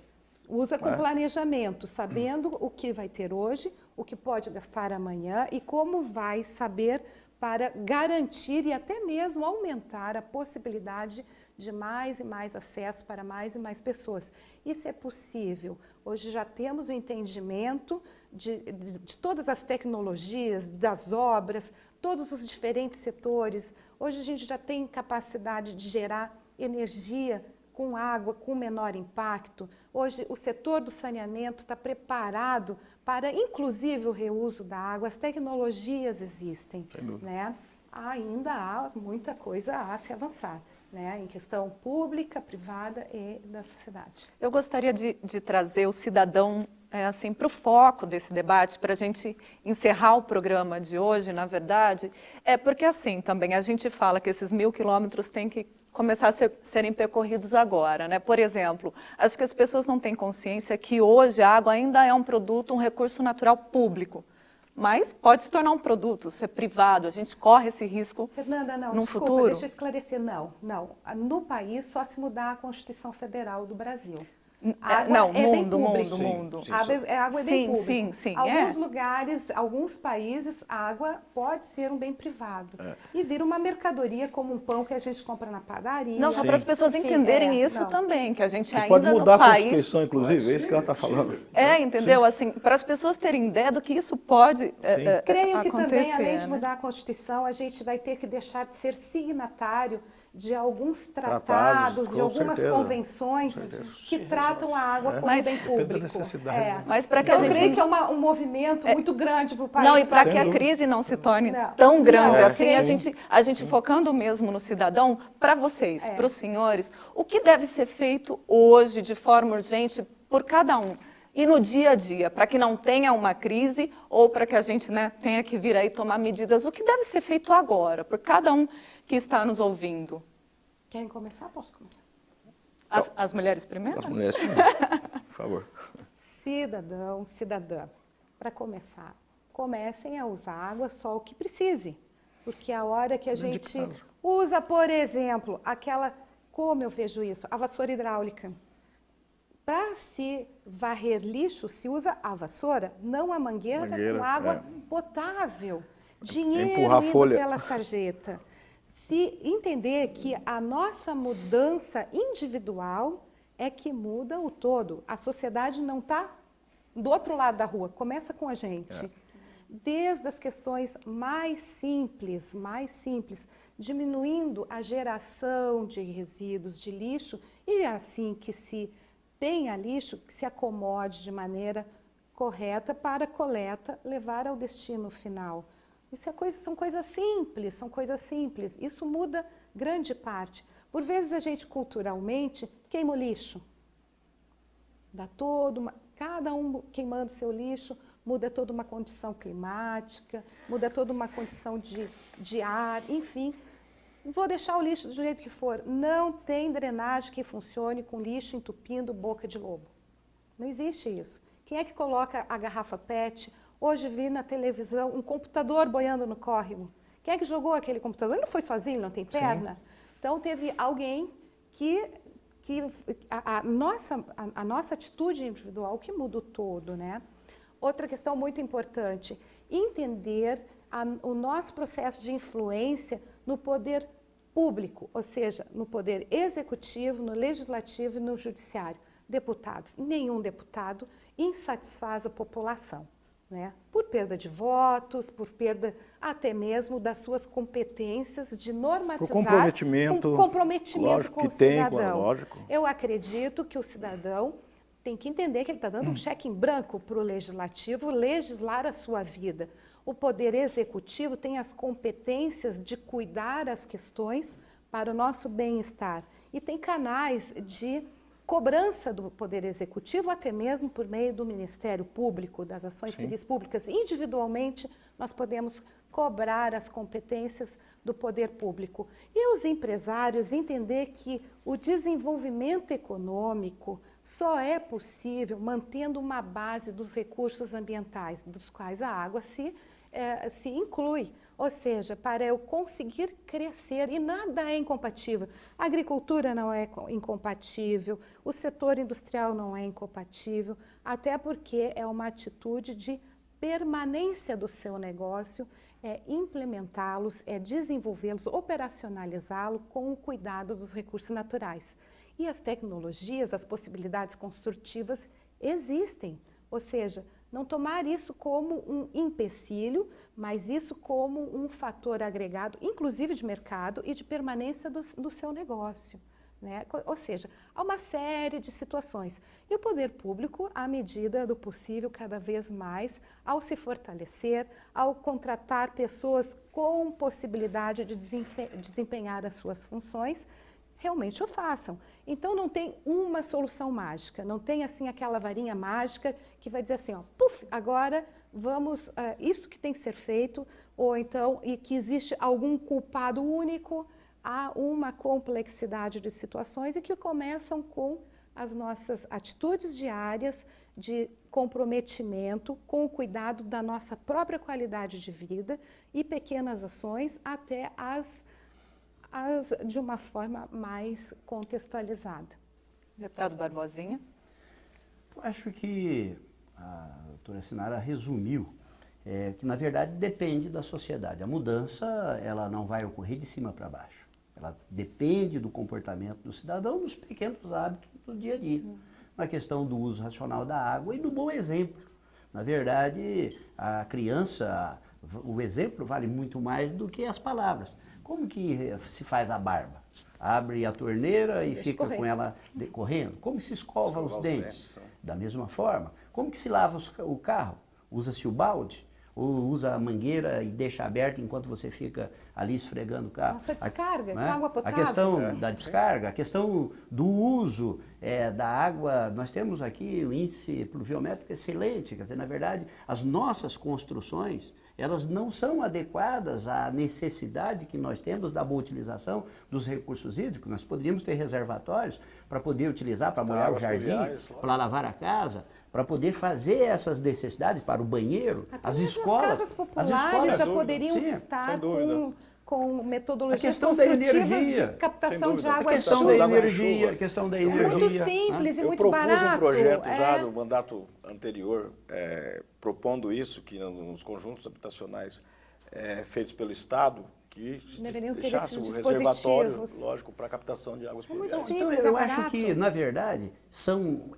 Usa com planejamento, sabendo o que vai ter hoje, o que pode gastar amanhã e como vai saber para garantir e até mesmo aumentar a possibilidade de mais e mais acesso para mais e mais pessoas. Isso é possível. Hoje já temos o entendimento de todas as tecnologias, das obras, todos os diferentes setores. Hoje a gente já tem capacidade de gerar energia com água, com menor impacto. Hoje o setor do saneamento está preparado para, inclusive, o reuso da água. As tecnologias existem, né? Ainda há muita coisa a se avançar, né? Em questão pública, privada e da sociedade. Eu gostaria de trazer o cidadão assim, para o foco desse debate, para a gente encerrar o programa de hoje, na verdade, porque assim também a gente fala que esses 1.000 quilômetros têm que começar a serem percorridos agora, né? Por exemplo, acho que as pessoas não têm consciência que hoje a água ainda é um produto, um recurso natural público, mas pode se tornar um produto, ser privado, a gente corre esse risco. Fernanda, não, no desculpa, futuro. deixa eu esclarecer, não. No país só se mudar a Constituição Federal do Brasil. Não, bem mundo. A água é bem público. Sim. Alguns lugares, alguns países, a água pode ser um bem privado. E vira uma mercadoria como um pão que a gente compra na padaria. Não, só para as pessoas Enfim, entenderem isso não. também, que a gente ainda Pode mudar no a país... Constituição, inclusive, é isso que ela está falando. Entendeu? Assim, para as pessoas terem ideia do que isso pode Creio que acontecer, também, além de né? mudar a Constituição, a gente vai ter que deixar de ser signatário de alguns tratados, de com algumas certeza. convenções que tratam a água como Mas bem depende da público. necessidade. Mas para que Eu a gente... creio que é um movimento muito grande para o país. Não, e para que a dúvida. crise não se torne Não. tão grande Não, assim, a gente focando mesmo no cidadão, para vocês, para os senhores, o que deve ser feito hoje, de forma urgente, por cada um? E no dia a dia, para que não tenha uma crise ou para que a gente tenha que vir aí tomar medidas, o que deve ser feito agora, por cada um que está nos ouvindo? Querem começar? Posso começar? As mulheres primeiro? As mulheres primeiro, por favor. Cidadão, cidadã, para começar, comecem a usar água só o que precise. Porque a hora que a gente usa, por exemplo, como eu vejo isso, a vassoura hidráulica. Para se varrer lixo, se usa a vassoura, não a mangueira com água potável. Dinheiro Empurrar a folha. pela sarjeta. Se entender que a nossa mudança individual é que muda o todo. A sociedade não está do outro lado da rua, começa com a gente. Desde as questões mais simples, diminuindo a geração de resíduos de lixo e assim que se tenha lixo, que se acomode de maneira correta para a coleta levar ao destino final. Isso são coisas simples, Isso muda grande parte. Por vezes a gente culturalmente queima o lixo. Cada um queimando seu lixo muda toda uma condição climática, muda toda uma condição de ar, enfim. Vou deixar o lixo do jeito que for. Não tem drenagem que funcione com lixo entupindo boca de lobo. Não existe isso. Quem é que coloca a garrafa PET? Hoje vi na televisão um computador boiando no córrego. Quem é que jogou aquele computador? Ele não foi sozinho, não tem perna. Então teve alguém que a nossa atitude individual que muda o todo, né? Outra questão muito importante, entender o nosso processo de influência no poder público, ou seja, no poder executivo, no legislativo e no judiciário. Deputados, nenhum deputado insatisfaz a população, né? Por perda de votos, por perda até mesmo das suas competências de normatizar. Por comprometimento, lógico com o que tem, cidadão. lógico. Eu acredito que o cidadão tem que entender que ele está dando um cheque em branco para o legislativo legislar a sua vida. O poder executivo tem as competências de cuidar as questões para o nosso bem-estar. E tem canais de cobrança do Poder Executivo, até mesmo por meio do Ministério Público, das ações civis públicas. Individualmente, nós podemos cobrar as competências do poder público. E os empresários entender que o desenvolvimento econômico só é possível mantendo uma base dos recursos ambientais, dos quais a água se inclui. Ou seja, para eu conseguir crescer, e nada é incompatível. A agricultura não é incompatível, o setor industrial não é incompatível, até porque é uma atitude de permanência do seu negócio, é implementá-los, é desenvolvê-los, operacionalizá-lo com o cuidado dos recursos naturais. E as tecnologias, as possibilidades construtivas existem, ou seja, não tomar isso como um empecilho, mas isso como um fator agregado, inclusive de mercado e de permanência do seu negócio, né? Ou seja, há uma série de situações. E o poder público, à medida do possível, cada vez mais, ao se fortalecer, ao contratar pessoas com possibilidade de desempenhar as suas funções, realmente o façam. Então não tem uma solução mágica, não tem assim aquela varinha mágica que vai dizer assim, ó, puf, agora vamos, isso que tem que ser feito, ou então, e que existe algum culpado único. Há uma complexidade de situações e que começam com as nossas atitudes diárias de comprometimento com o cuidado da nossa própria qualidade de vida e pequenas ações até as de uma forma mais contextualizada. Deputado Barbosinha. Eu acho que a doutora Sinara resumiu que, na verdade, depende da sociedade. A mudança, ela não vai ocorrer de cima para baixo. Ela depende do comportamento do cidadão, dos pequenos hábitos do dia a dia. Na questão do uso racional da água e do bom exemplo. Na verdade, a criança, o exemplo vale muito mais do que as palavras. Como que se faz a barba? Abre a torneira e fica com ela correndo? Como se escova os dentes? Da mesma forma. Como que se lava o carro? Usa-se o balde? Ou usa a mangueira e deixa aberto enquanto você fica ali esfregando o carro? Nossa, descarga, com água potável. A questão da descarga, a questão do uso da água, nós temos aqui um índice pluviométrico excelente, quer dizer, na verdade, as nossas construções, elas não são adequadas à necessidade que nós temos da boa utilização dos recursos hídricos. Nós poderíamos ter reservatórios para poder utilizar, para molhar o jardim, para lavar a casa, para poder fazer essas necessidades para o banheiro, até as escolas. As escolas já poderiam estar com metodologias questão da construtivas energia, de captação de água. A questão da energia, a questão da energia. Muito simples e muito barato. Eu propus um projeto já no mandato anterior, propondo isso, que nos conjuntos habitacionais feitos pelo Estado, que deixasse o reservatório, lógico, para captação de águas pluviais. Então, eu acho que, na verdade, são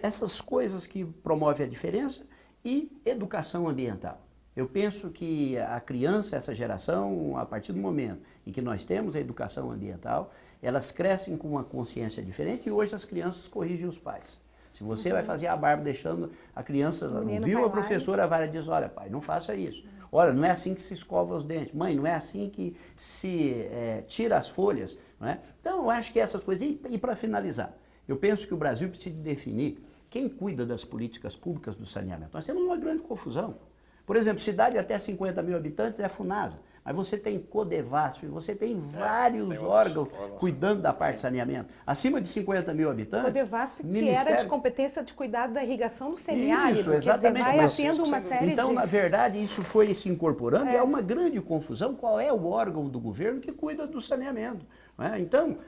essas coisas que promovem a diferença e educação ambiental. Eu penso que a criança, essa geração, a partir do momento em que nós temos a educação ambiental, elas crescem com uma consciência diferente e hoje as crianças corrigem os pais. Se você vai fazer a barba deixando a criança, viu a professora, vai diz, olha pai, não faça isso. Olha, não é assim que se escova os dentes. Mãe, não é assim que se tira as folhas. Não é? Então, eu acho que essas coisas... E para finalizar, eu penso que o Brasil precisa definir quem cuida das políticas públicas do saneamento. Nós temos uma grande confusão. Por exemplo, cidade até 50 mil habitantes é a FUNASA, mas você tem CODEVASF, você tem vários órgãos cuidando da parte de saneamento. Acima de 50 mil habitantes... CODEVASF, que era de competência de cuidado da irrigação no semiárido. Isso, exatamente. Quer dizer, vai tendo uma série então, na verdade, isso foi se incorporando e é uma grande confusão qual é o órgão do governo que cuida do saneamento. Não é? Então,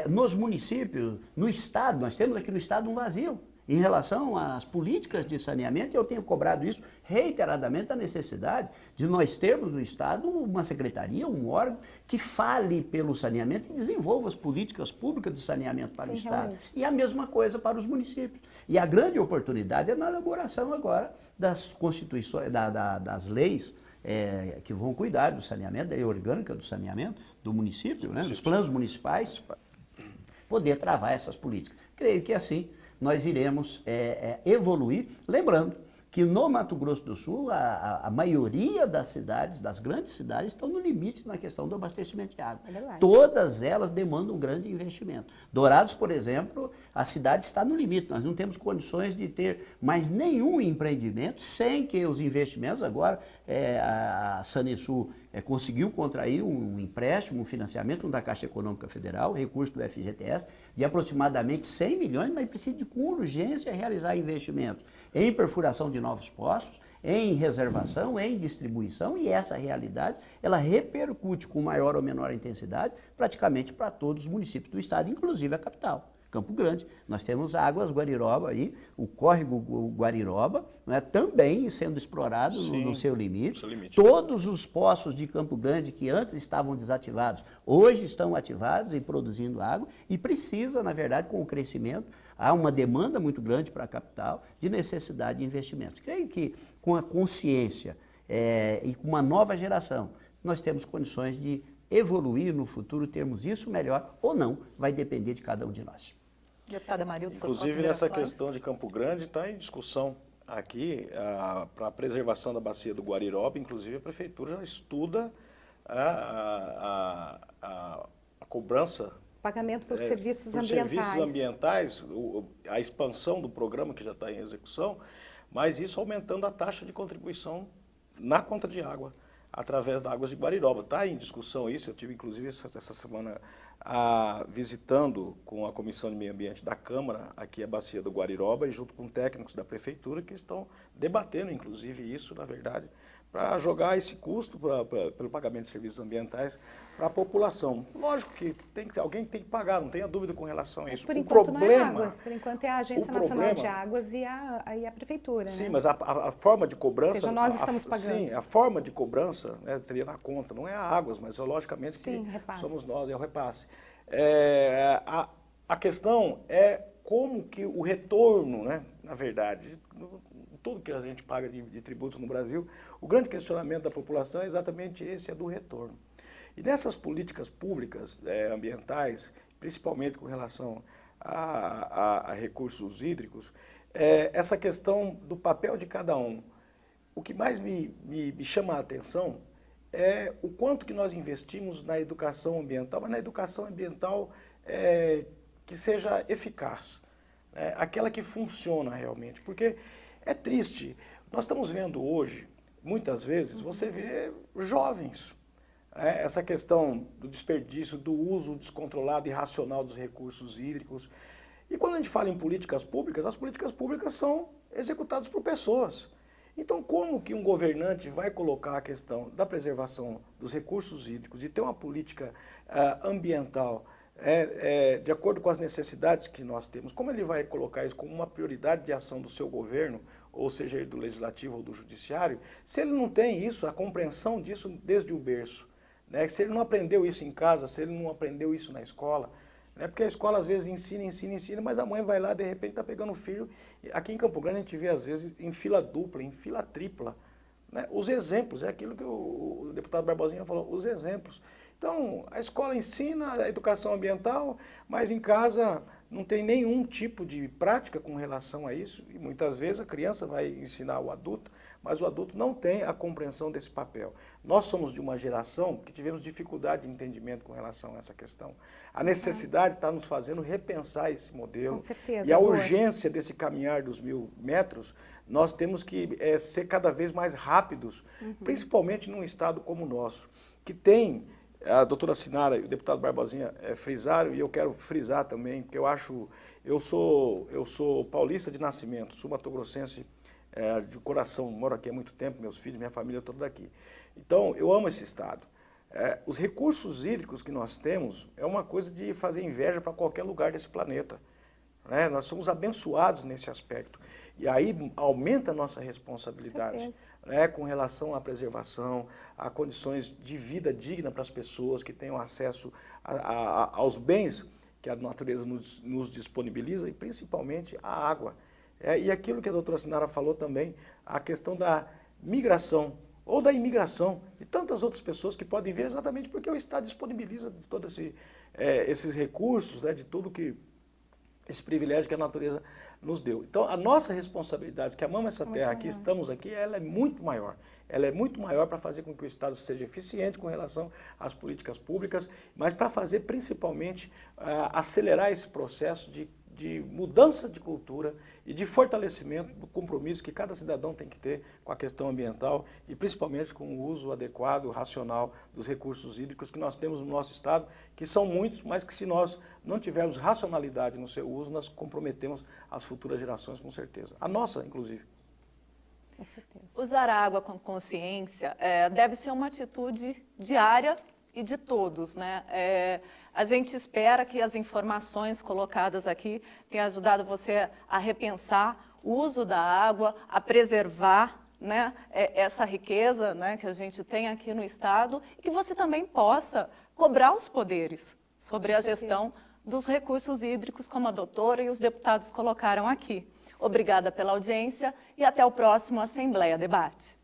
nos municípios, no Estado, nós temos aqui no Estado um vazio. Em relação às políticas de saneamento, eu tenho cobrado isso reiteradamente, a necessidade de nós termos no Estado uma secretaria, um órgão que fale pelo saneamento e desenvolva as políticas públicas de saneamento para o Estado. Realmente. E a mesma coisa para os municípios. E a grande oportunidade é na elaboração agora das constituições, das leis que vão cuidar do saneamento, da lei orgânica do saneamento do município, né, dos planos municipais, poder travar essas políticas. Creio que assim nós iremos evoluir, lembrando que no Mato Grosso do Sul, a maioria das cidades, das grandes cidades, estão no limite na questão do abastecimento de água. É verdade. Todas elas demandam um grande investimento. Dourados, por exemplo, a cidade está no limite. Nós não temos condições de ter mais nenhum empreendimento sem que os investimentos, agora a Sanesul conseguiu contrair um empréstimo, um financiamento da Caixa Econômica Federal, recurso do FGTS, de aproximadamente 100 milhões, mas precisa de, com urgência, realizar investimentos em perfuração de novos poços, em reservação, em distribuição, e essa realidade, ela repercute com maior ou menor intensidade praticamente para todos os municípios do estado, inclusive a capital, Campo Grande. Nós temos Águas Guariroba aí, o córrego Guariroba, né, também sendo explorado no seu limite. Todos os poços de Campo Grande que antes estavam desativados, hoje estão ativados e produzindo água, e precisa, na verdade, com o crescimento, há uma demanda muito grande para a capital de necessidade de investimentos. Creio que com a consciência e com uma nova geração, nós temos condições de evoluir no futuro, termos isso melhor ou não, vai depender de cada um de nós. Deputada Marilda, suas Inclusive, nessa considerações? questão de Campo Grande, está em discussão aqui para a preservação da bacia do Guariroba. Inclusive, a Prefeitura já estuda a cobrança Pagamento por serviços por ambientais. serviços ambientais, a expansão do programa que já está em execução, mas isso aumentando a taxa de contribuição na conta de água, através da Águas de Guariroba. Está em discussão isso, eu tive inclusive essa semana visitando com a Comissão de Meio Ambiente da Câmara, aqui a bacia do Guariroba, e junto com técnicos da Prefeitura que estão debatendo inclusive isso, na verdade, para jogar esse custo pelo pagamento de serviços ambientais para a população. Lógico que alguém tem que pagar, não tenha dúvida com relação a isso. Por enquanto não é Águas, por enquanto é a Agência Nacional de Águas e a Prefeitura. Sim, né? mas a forma de cobrança... Ou seja, nós estamos pagando. Sim, a forma de cobrança, né, seria na conta, não é a Águas, mas logicamente que repasse. somos nós, é o repasse. A questão é como que o retorno, né, na verdade, tudo que a gente paga de tributos no Brasil, o grande questionamento da população é exatamente esse, é do retorno. E nessas políticas públicas ambientais, principalmente com relação a recursos hídricos, essa questão do papel de cada um. O que mais me chama a atenção é o quanto que nós investimos na educação ambiental, mas na educação ambiental que seja eficaz, né? Aquela que funciona realmente, porque é triste. Nós estamos vendo hoje, muitas vezes, você vê jovens, essa questão do desperdício, do uso descontrolado e irracional dos recursos hídricos. E quando a gente fala em políticas públicas, as políticas públicas são executadas por pessoas. Então, como que um governante vai colocar a questão da preservação dos recursos hídricos e ter uma política ambiental de acordo com as necessidades que nós temos? Como ele vai colocar isso como uma prioridade de ação do seu governo, ou seja, do legislativo ou do judiciário, se ele não tem isso, a compreensão disso desde o berço, né? Se ele não aprendeu isso em casa, se ele não aprendeu isso na escola, né? Porque a escola às vezes ensina, mas a mãe vai lá, de repente está pegando o filho. Aqui em Campo Grande a gente vê às vezes em fila dupla, em fila tripla, né? Os exemplos, é aquilo que o deputado Barbosinha falou, os exemplos. Então, a escola ensina a educação ambiental, mas em casa não tem nenhum tipo de prática com relação a isso, e muitas vezes a criança vai ensinar o adulto, mas o adulto não tem a compreensão desse papel. Nós somos de uma geração que tivemos dificuldade de entendimento com relação a essa questão. A necessidade está nos fazendo repensar esse modelo. Com certeza, e a urgência desse caminhar dos 1000 metros, nós temos que ser cada vez mais rápidos, principalmente num estado como o nosso, que tem... A doutora Sinara e o deputado Barbosinha frisaram, e eu quero frisar também, porque eu sou paulista de nascimento, sou mato-grossense de coração, moro aqui há muito tempo, meus filhos, minha família toda daqui. Então, eu amo esse estado. Os recursos hídricos que nós temos é uma coisa de fazer inveja para qualquer lugar desse planeta, né? Nós somos abençoados nesse aspecto. E aí aumenta a nossa responsabilidade, né, com relação à preservação, a condições de vida digna para as pessoas que tenham acesso aos bens que a natureza nos disponibiliza, e principalmente a água. E aquilo que a doutora Sinara falou também, a questão da migração, ou da imigração, e tantas outras pessoas que podem vir exatamente porque o Estado disponibiliza de todos esses recursos, né, de tudo que esse privilégio que a natureza nos deu. Então, a nossa responsabilidade, que amamos essa terra, aqui estamos aqui, ela é muito maior. Ela é muito maior para fazer com que o Estado seja eficiente com relação às políticas públicas, mas para fazer principalmente acelerar esse processo de mudança de cultura e de fortalecimento do compromisso que cada cidadão tem que ter com a questão ambiental e principalmente com o uso adequado, racional dos recursos hídricos que nós temos no nosso estado, que são muitos, mas que se nós não tivermos racionalidade no seu uso, nós comprometemos as futuras gerações com certeza. A nossa, inclusive. Com certeza. Usar a água com consciência deve ser uma atitude diária e de todos, né? A gente espera que as informações colocadas aqui tenham ajudado você a repensar o uso da água, a preservar, né, essa riqueza, né, que a gente tem aqui no estado e que você também possa cobrar os poderes sobre a gestão dos recursos hídricos, como a doutora e os deputados colocaram aqui. Obrigada pela audiência e até o próximo Assembleia Debate.